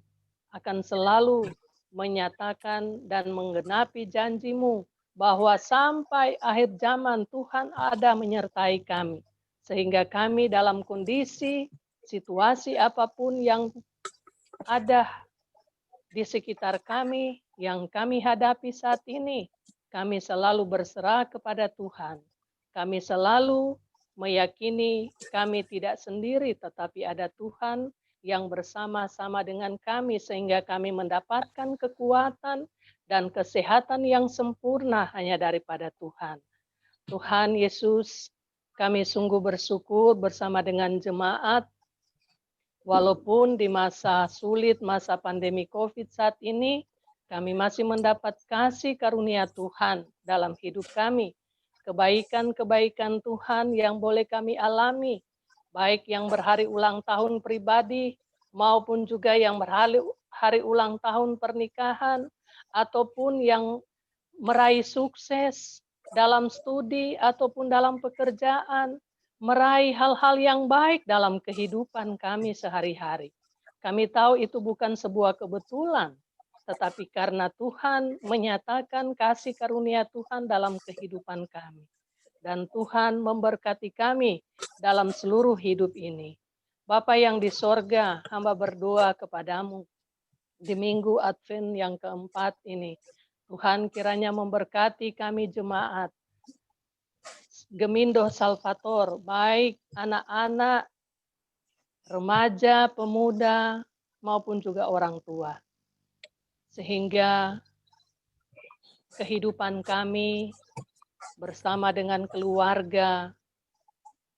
akan selalu menyatakan dan menggenapi janji-Mu, bahwa sampai akhir zaman Tuhan ada menyertai kami. Sehingga kami dalam kondisi situasi apapun yang ada di sekitar kami, yang kami hadapi saat ini, kami selalu berserah kepada Tuhan. Kami selalu meyakini kami tidak sendiri, tetapi ada Tuhan yang bersama-sama dengan kami, sehingga kami mendapatkan kekuatan dan kesehatan yang sempurna hanya daripada Tuhan. Tuhan Yesus, kami sungguh bersyukur bersama dengan jemaat, walaupun di masa sulit, masa pandemi COVID saat ini, kami masih mendapat kasih karunia Tuhan dalam hidup kami. Kebaikan-kebaikan Tuhan yang boleh kami alami, baik yang berhari ulang tahun pribadi, maupun juga yang berhari ulang tahun pernikahan, ataupun yang meraih sukses dalam studi ataupun dalam pekerjaan, meraih hal-hal yang baik dalam kehidupan kami sehari-hari. Kami tahu itu bukan sebuah kebetulan, tetapi karena Tuhan menyatakan kasih karunia Tuhan dalam kehidupan kami. Dan Tuhan memberkati kami dalam seluruh hidup ini. Bapa yang di sorga, hamba berdoa kepadamu di minggu Advent yang keempat ini. Tuhan kiranya memberkati kami jemaat Gemindo Salvator, baik anak-anak, remaja, pemuda, maupun juga orang tua. Sehingga kehidupan kami bersama dengan keluarga,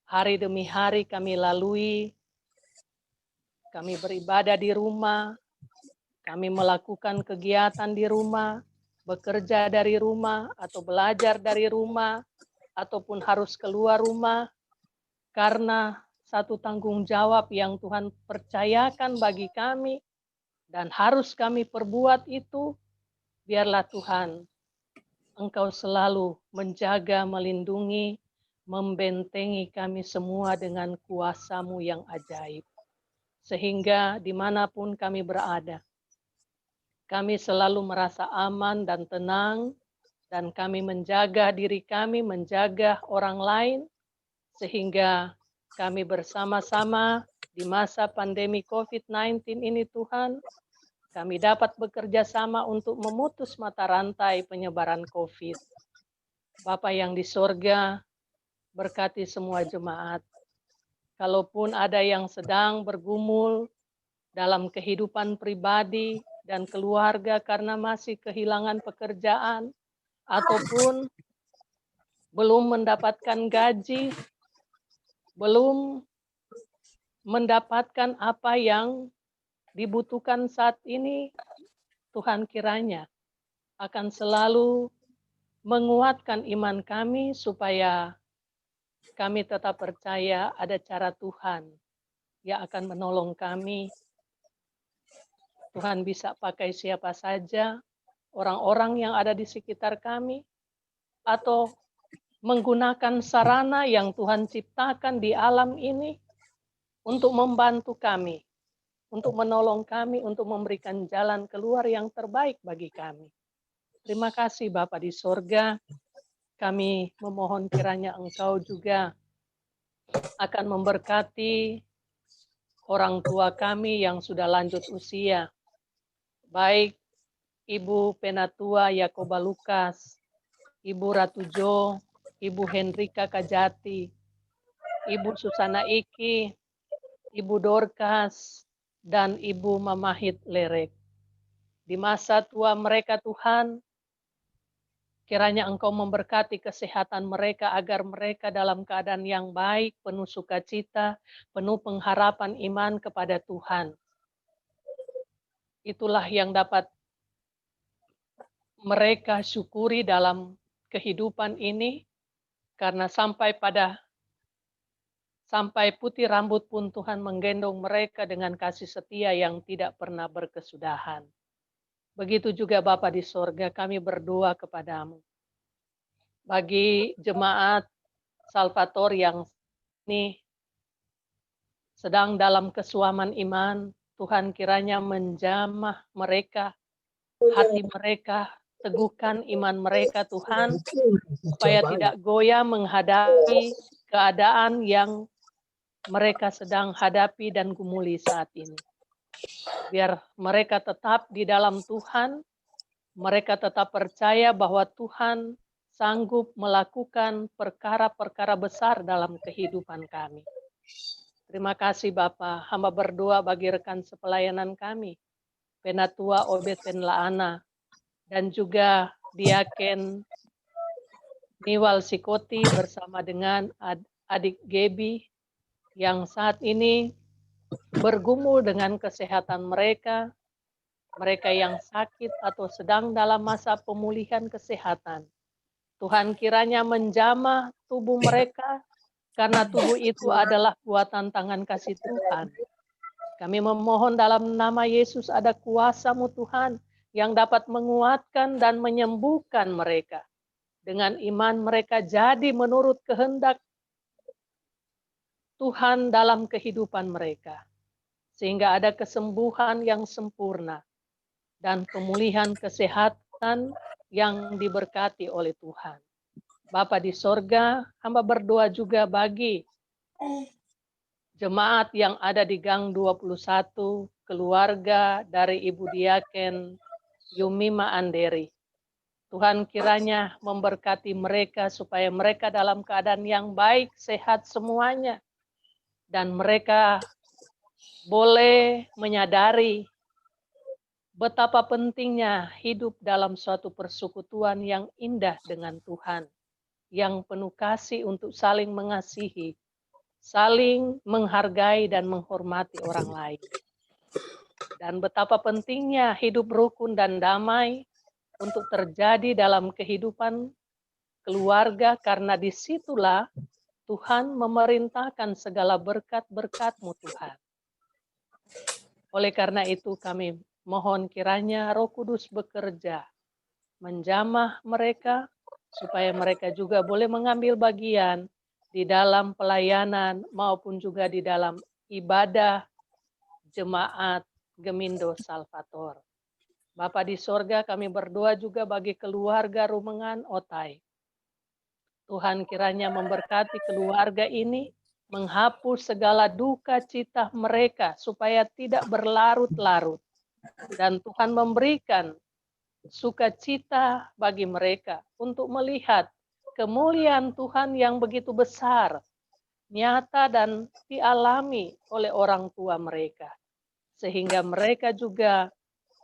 hari demi hari kami lalui, kami beribadah di rumah, kami melakukan kegiatan di rumah, bekerja dari rumah, atau belajar dari rumah, ataupun harus keluar rumah, karena satu tanggung jawab yang Tuhan percayakan bagi kami dan harus kami perbuat itu, biarlah Tuhan, Engkau selalu menjaga, melindungi, membentengi kami semua dengan kuasa-Mu yang ajaib. Sehingga dimanapun kami berada, kami selalu merasa aman dan tenang, dan kami menjaga diri kami, menjaga orang lain, sehingga kami bersama-sama di masa pandemi COVID-19 ini Tuhan, kami dapat bekerja sama untuk memutus mata rantai penyebaran COVID. Bapa yang di sorga, berkati semua jemaat. Kalaupun ada yang sedang bergumul dalam kehidupan pribadi dan keluarga karena masih kehilangan pekerjaan, ataupun belum mendapatkan gaji, belum mendapatkan apa yang dibutuhkan saat ini, Tuhan kiranya akan selalu menguatkan iman kami supaya kami tetap percaya ada cara Tuhan yang akan menolong kami. Tuhan bisa pakai siapa saja, orang-orang yang ada di sekitar kami, atau menggunakan sarana yang Tuhan ciptakan di alam ini untuk membantu kami, untuk menolong kami, untuk memberikan jalan keluar yang terbaik bagi kami. Terima kasih Bapa di sorga, kami memohon kiranya Engkau juga akan memberkati orang tua kami yang sudah lanjut usia, baik Ibu Penatua Yakoba Lukas, Ibu Ratu Jo, Ibu Hendrika Kajati, Ibu Susana Iki, Ibu Dorcas, dan Ibu Mamahit Lerek. Di masa tua mereka Tuhan, kiranya Engkau memberkati kesehatan mereka agar mereka dalam keadaan yang baik, penuh sukacita, penuh pengharapan iman kepada Tuhan. Itulah yang dapat mereka syukuri dalam kehidupan ini, karena sampai putih rambut pun Tuhan menggendong mereka dengan kasih setia yang tidak pernah berkesudahan. Begitu juga Bapa di sorga, kami berdoa kepadamu. Bagi jemaat Salvator yang ini sedang dalam kesuaman iman, Tuhan kiranya menjamah mereka, hati mereka, teguhkan iman mereka Tuhan, supaya tidak goyah menghadapi keadaan yang mereka sedang hadapi dan gumuli saat ini. Biar mereka tetap di dalam Tuhan, mereka tetap percaya bahwa Tuhan sanggup melakukan perkara-perkara besar dalam kehidupan kami. Terima kasih Bapa, hamba berdoa bagi rekan sepelayanan kami, Penatua Obed Penlaana, dan juga Diaken Niwal Sikoti bersama dengan adik Gebi, yang saat ini bergumul dengan kesehatan mereka yang sakit atau sedang dalam masa pemulihan kesehatan. Tuhan kiranya menjamah tubuh mereka, karena tubuh itu adalah buatan tangan kasih Tuhan. Kami memohon dalam nama Yesus ada kuasa-Mu Tuhan, yang dapat menguatkan dan menyembuhkan mereka. Dengan iman mereka jadi menurut kehendak Tuhan dalam kehidupan mereka, sehingga ada kesembuhan yang sempurna dan pemulihan kesehatan yang diberkati oleh Tuhan. Bapa di sorga, hamba berdoa juga bagi jemaat yang ada di Gang 21, keluarga dari Ibu Diaken Yumima Anderi. Tuhan kiranya memberkati mereka supaya mereka dalam keadaan yang baik, sehat semuanya. Dan mereka boleh menyadari betapa pentingnya hidup dalam suatu persekutuan yang indah dengan Tuhan, yang penuh kasih untuk saling mengasihi, saling menghargai dan menghormati orang lain. Dan betapa pentingnya hidup rukun dan damai untuk terjadi dalam kehidupan keluarga, karena disitulah Tuhan memerintahkan segala berkat-berkat-Mu Tuhan. Oleh karena itu kami mohon kiranya Roh Kudus bekerja, menjamah mereka, supaya mereka juga boleh mengambil bagian di dalam pelayanan maupun juga di dalam ibadah jemaat Gemindo Salvator. Bapa di sorga, kami berdoa juga bagi keluarga Rumengan Otai. Tuhan kiranya memberkati keluarga ini, menghapus segala duka cita mereka supaya tidak berlarut-larut. Dan Tuhan memberikan sukacita bagi mereka untuk melihat kemuliaan Tuhan yang begitu besar, nyata dan dialami oleh orang tua mereka. Sehingga mereka juga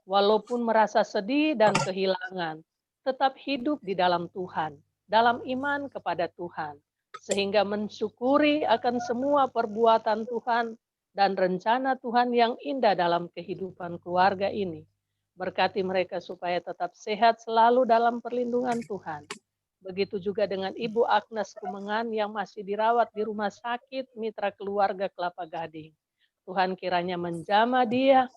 walaupun merasa sedih dan kehilangan, tetap hidup di dalam Tuhan, dalam iman kepada Tuhan, sehingga mensyukuri akan semua perbuatan Tuhan dan rencana Tuhan yang indah dalam kehidupan keluarga ini. Berkati mereka supaya tetap sehat selalu dalam perlindungan Tuhan. Begitu juga dengan Ibu Agnes Rumengan yang masih dirawat di rumah sakit Mitra Keluarga Kelapa Gading. Tuhan kiranya menjamah dia,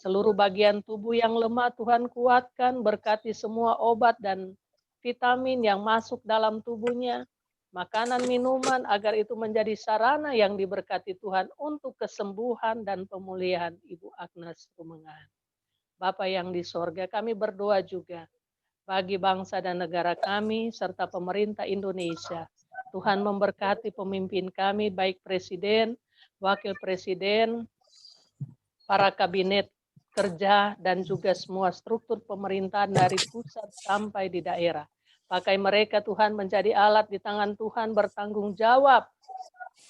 seluruh bagian tubuh yang lemah Tuhan kuatkan, berkati semua obat dan vitamin yang masuk dalam tubuhnya, makanan, minuman, agar itu menjadi sarana yang diberkati Tuhan untuk kesembuhan dan pemulihan Ibu Agnes Rumengan. Bapa yang di sorga, kami berdoa juga bagi bangsa dan negara kami, serta pemerintah Indonesia. Tuhan memberkati pemimpin kami, baik Presiden, Wakil Presiden, para kabinet kerja, dan juga semua struktur pemerintahan dari pusat sampai di daerah. Pakai mereka Tuhan menjadi alat di tangan Tuhan, bertanggung jawab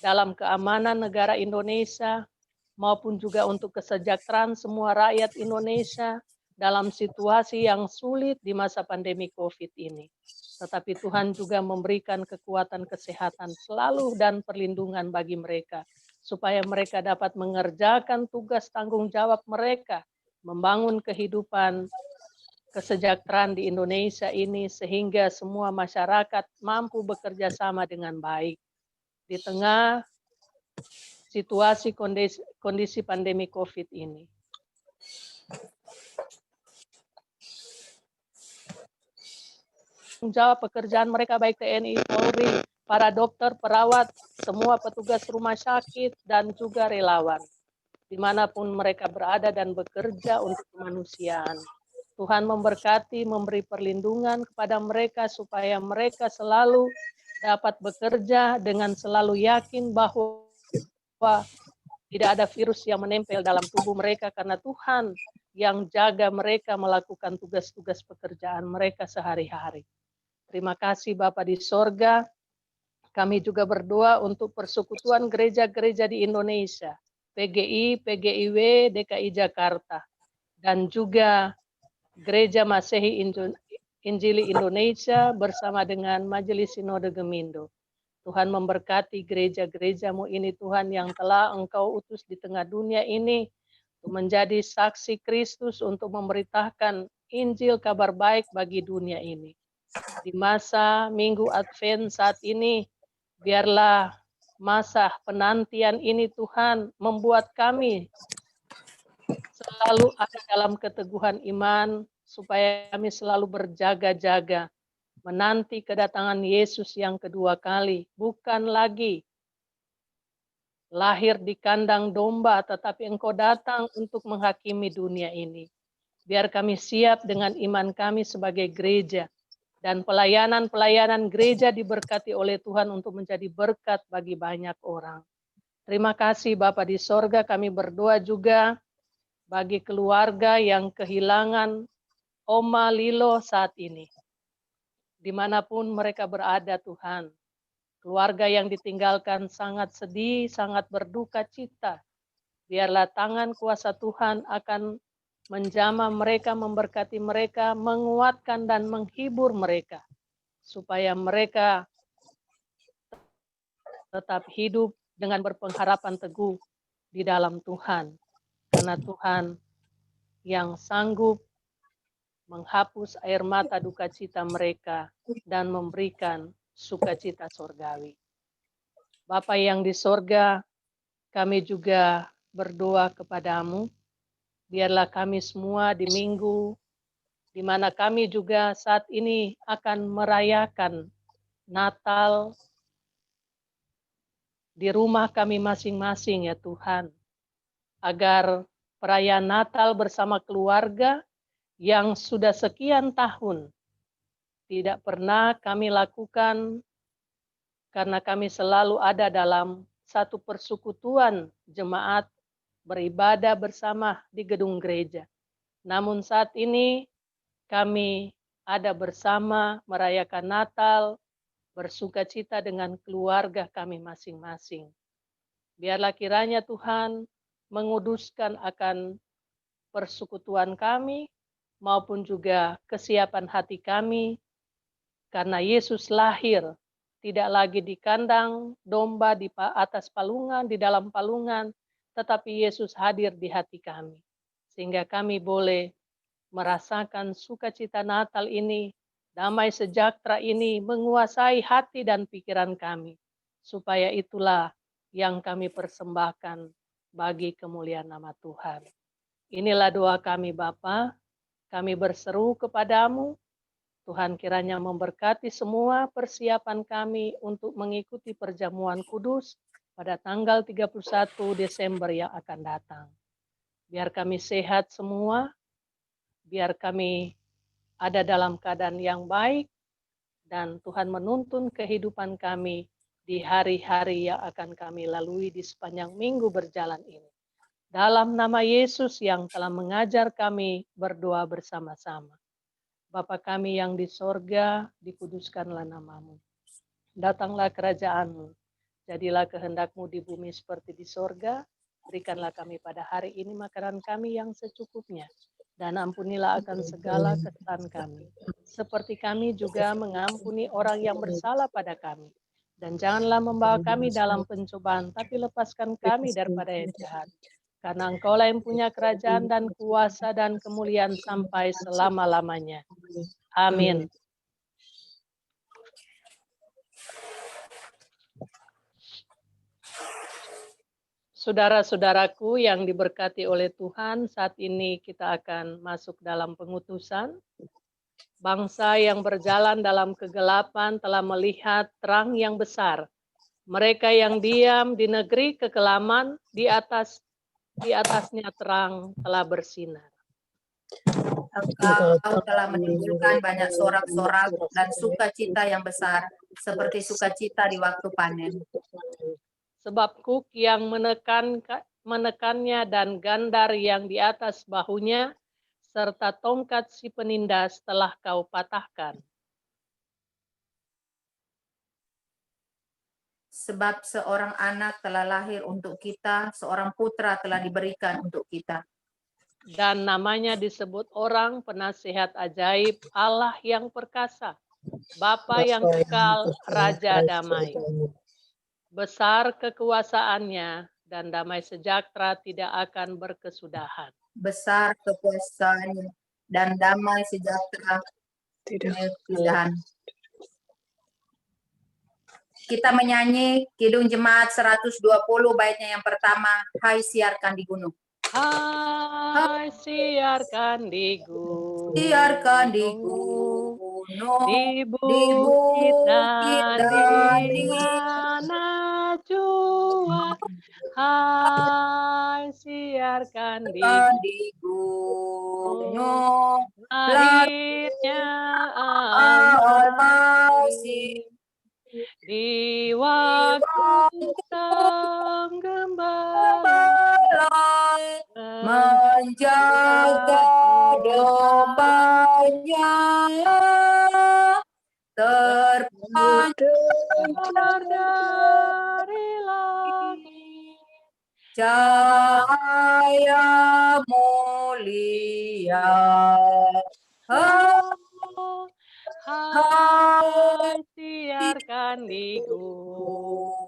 dalam keamanan negara Indonesia, maupun juga untuk kesejahteraan semua rakyat Indonesia dalam situasi yang sulit di masa pandemi COVID ini. Tetapi Tuhan juga memberikan kekuatan kesehatan selalu dan perlindungan bagi mereka, supaya mereka dapat mengerjakan tugas tanggung jawab mereka, membangun kehidupan kesejahteraan di Indonesia ini, sehingga semua masyarakat mampu bekerja sama dengan baik. Di tengah situasi kondisi pandemi COVID ini. Jawab pekerjaan mereka baik TNI, Polri, para dokter, perawat, semua petugas rumah sakit, dan juga relawan. Dimanapun mereka berada dan bekerja untuk kemanusiaan. Tuhan memberkati, memberi perlindungan kepada mereka supaya mereka selalu dapat bekerja dengan selalu yakin bahwa tidak ada virus yang menempel dalam tubuh mereka, karena Tuhan yang jaga mereka melakukan tugas-tugas pekerjaan mereka sehari-hari. Terima kasih Bapa di sorga. Kami juga berdoa untuk persekutuan gereja-gereja di Indonesia, PGI, PGIW, DKI Jakarta, dan juga Gereja Masehi Injili Indonesia bersama dengan Majelis Sinode Gemindo. Tuhan memberkati gereja-gerejamu ini Tuhan yang telah Engkau utus di tengah dunia ini untuk menjadi saksi Kristus untuk memberitakan Injil kabar baik bagi dunia ini. Di masa Minggu Advent saat ini, biarlah masa penantian ini Tuhan membuat kami selalu ada dalam keteguhan iman, supaya kami selalu berjaga-jaga menanti kedatangan Yesus yang kedua kali, bukan lagi lahir di kandang domba, tetapi Engkau datang untuk menghakimi dunia ini. Biar kami siap dengan iman kami sebagai gereja, dan pelayanan-pelayanan gereja diberkati oleh Tuhan untuk menjadi berkat bagi banyak orang. Terima kasih Bapa di sorga, kami berdoa juga bagi keluarga yang kehilangan Oma Lilo saat ini. Dimanapun mereka berada Tuhan, keluarga yang ditinggalkan sangat sedih, sangat berduka cita. Biarlah tangan kuasa Tuhan akan menjamah mereka, memberkati mereka, menguatkan dan menghibur mereka, supaya mereka tetap hidup dengan berpengharapan teguh di dalam Tuhan. Karena Tuhan yang sanggup menghapus air mata duka cita mereka dan memberikan sukacita surgawi. Bapa yang di sorga, kami juga berdoa kepadamu. Biarlah kami semua di minggu, di mana kami juga saat ini akan merayakan Natal di rumah kami masing-masing ya Tuhan. Agar perayaan Natal bersama keluarga yang sudah sekian tahun tidak pernah kami lakukan karena kami selalu ada dalam satu persekutuan jemaat beribadah bersama di gedung gereja. Namun saat ini kami ada bersama merayakan Natal, bersukacita dengan keluarga kami masing-masing. Biarlah kiranya Tuhan menguduskan akan persekutuan kami maupun juga kesiapan hati kami karena Yesus lahir tidak lagi di kandang domba di atas palungan, di dalam palungan, tetapi Yesus hadir di hati kami. Sehingga kami boleh merasakan sukacita Natal ini, damai sejahtera ini menguasai hati dan pikiran kami. Supaya itulah yang kami persembahkan bagi kemuliaan nama Tuhan. Inilah doa kami Bapa, kami berseru kepadamu, Tuhan kiranya memberkati semua persiapan kami untuk mengikuti perjamuan kudus pada tanggal 31 Desember yang akan datang. Biar kami sehat semua, biar kami ada dalam keadaan yang baik, dan Tuhan menuntun kehidupan kami di hari-hari yang akan kami lalui di sepanjang minggu berjalan ini. Dalam nama Yesus yang telah mengajar kami berdoa bersama-sama. Bapa kami yang di sorga, dikuduskanlah namamu. Datanglah kerajaanmu, jadilah kehendakmu di bumi seperti di sorga. Berikanlah kami pada hari ini makanan kami yang secukupnya. Dan ampunilah akan segala kesalahan kami. Seperti kami juga mengampuni orang yang bersalah pada kami. Dan janganlah membawa kami dalam pencobaan, tapi lepaskan kami daripada yang jahat. Karena Engkaulah yang punya kerajaan dan kuasa dan kemuliaan sampai selama-lamanya. Amin. Saudara-saudaraku yang diberkati oleh Tuhan, saat ini kita akan masuk dalam pengutusan. Bangsa yang berjalan dalam kegelapan telah melihat terang yang besar. Mereka yang diam di negeri kekelaman, di atasnya terang telah bersinar. Engkau telah menimbulkan banyak sorak-sorak dan sukacita yang besar, seperti sukacita di waktu panen. Sebab kuk yang menekannya dan gandar yang di atas bahunya, serta tongkat si penindas telah kau patahkan. Sebab seorang anak telah lahir untuk kita, seorang putra telah diberikan untuk kita. Dan namanya disebut orang penasihat ajaib, Allah yang perkasa, Bapa yang kekal, Raja damai. Besar kekuasaannya dan damai sejahtera tidak akan berkesudahan. Besar kekuasaannya dan damai sejahtera tidak berkesudahan. Kita menyanyi Kidung Jemaat 120 baitnya yang pertama, Hai siarkan di gunung. Hai siarkan di gunung, Siarkan di gunung, di bukit dan di mana jua. Hai siarkan di gunung, lahirnya Almasih. Di waktu sang gembala menjaga dombanya, terpancar dari langit, cahaya mulia. Hai siarkan di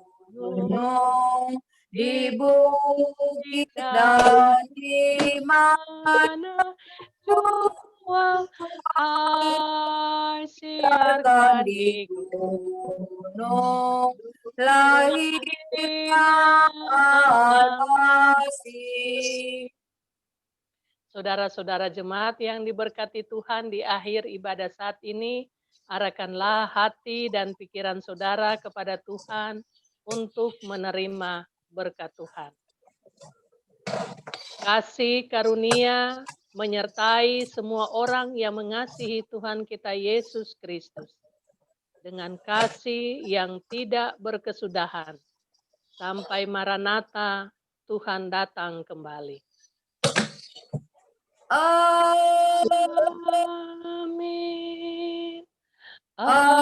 gunung, di bukit dan di mana siarkan di gunung lahirnya kasih. Saudara-saudara jemaat yang diberkati Tuhan, di akhir ibadah saat ini, arahkanlah hati dan pikiran saudara kepada Tuhan untuk menerima berkat Tuhan. Kasih karunia menyertai semua orang yang mengasihi Tuhan kita Yesus Kristus, dengan kasih yang tidak berkesudahan, sampai Maranatha Tuhan datang kembali. Amin. Amin. Amin.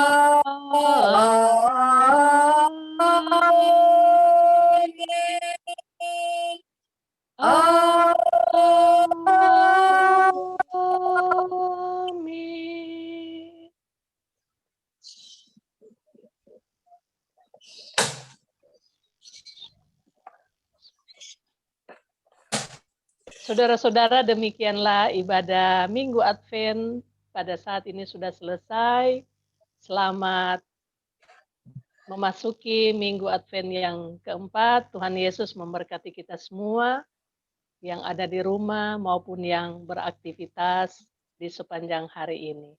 Saudara-saudara, demikianlah ibadah Minggu Advent pada saat ini sudah selesai. Selamat memasuki Minggu Advent yang keempat. Tuhan Yesus memberkati kita semua yang ada di rumah maupun yang beraktivitas di sepanjang hari ini.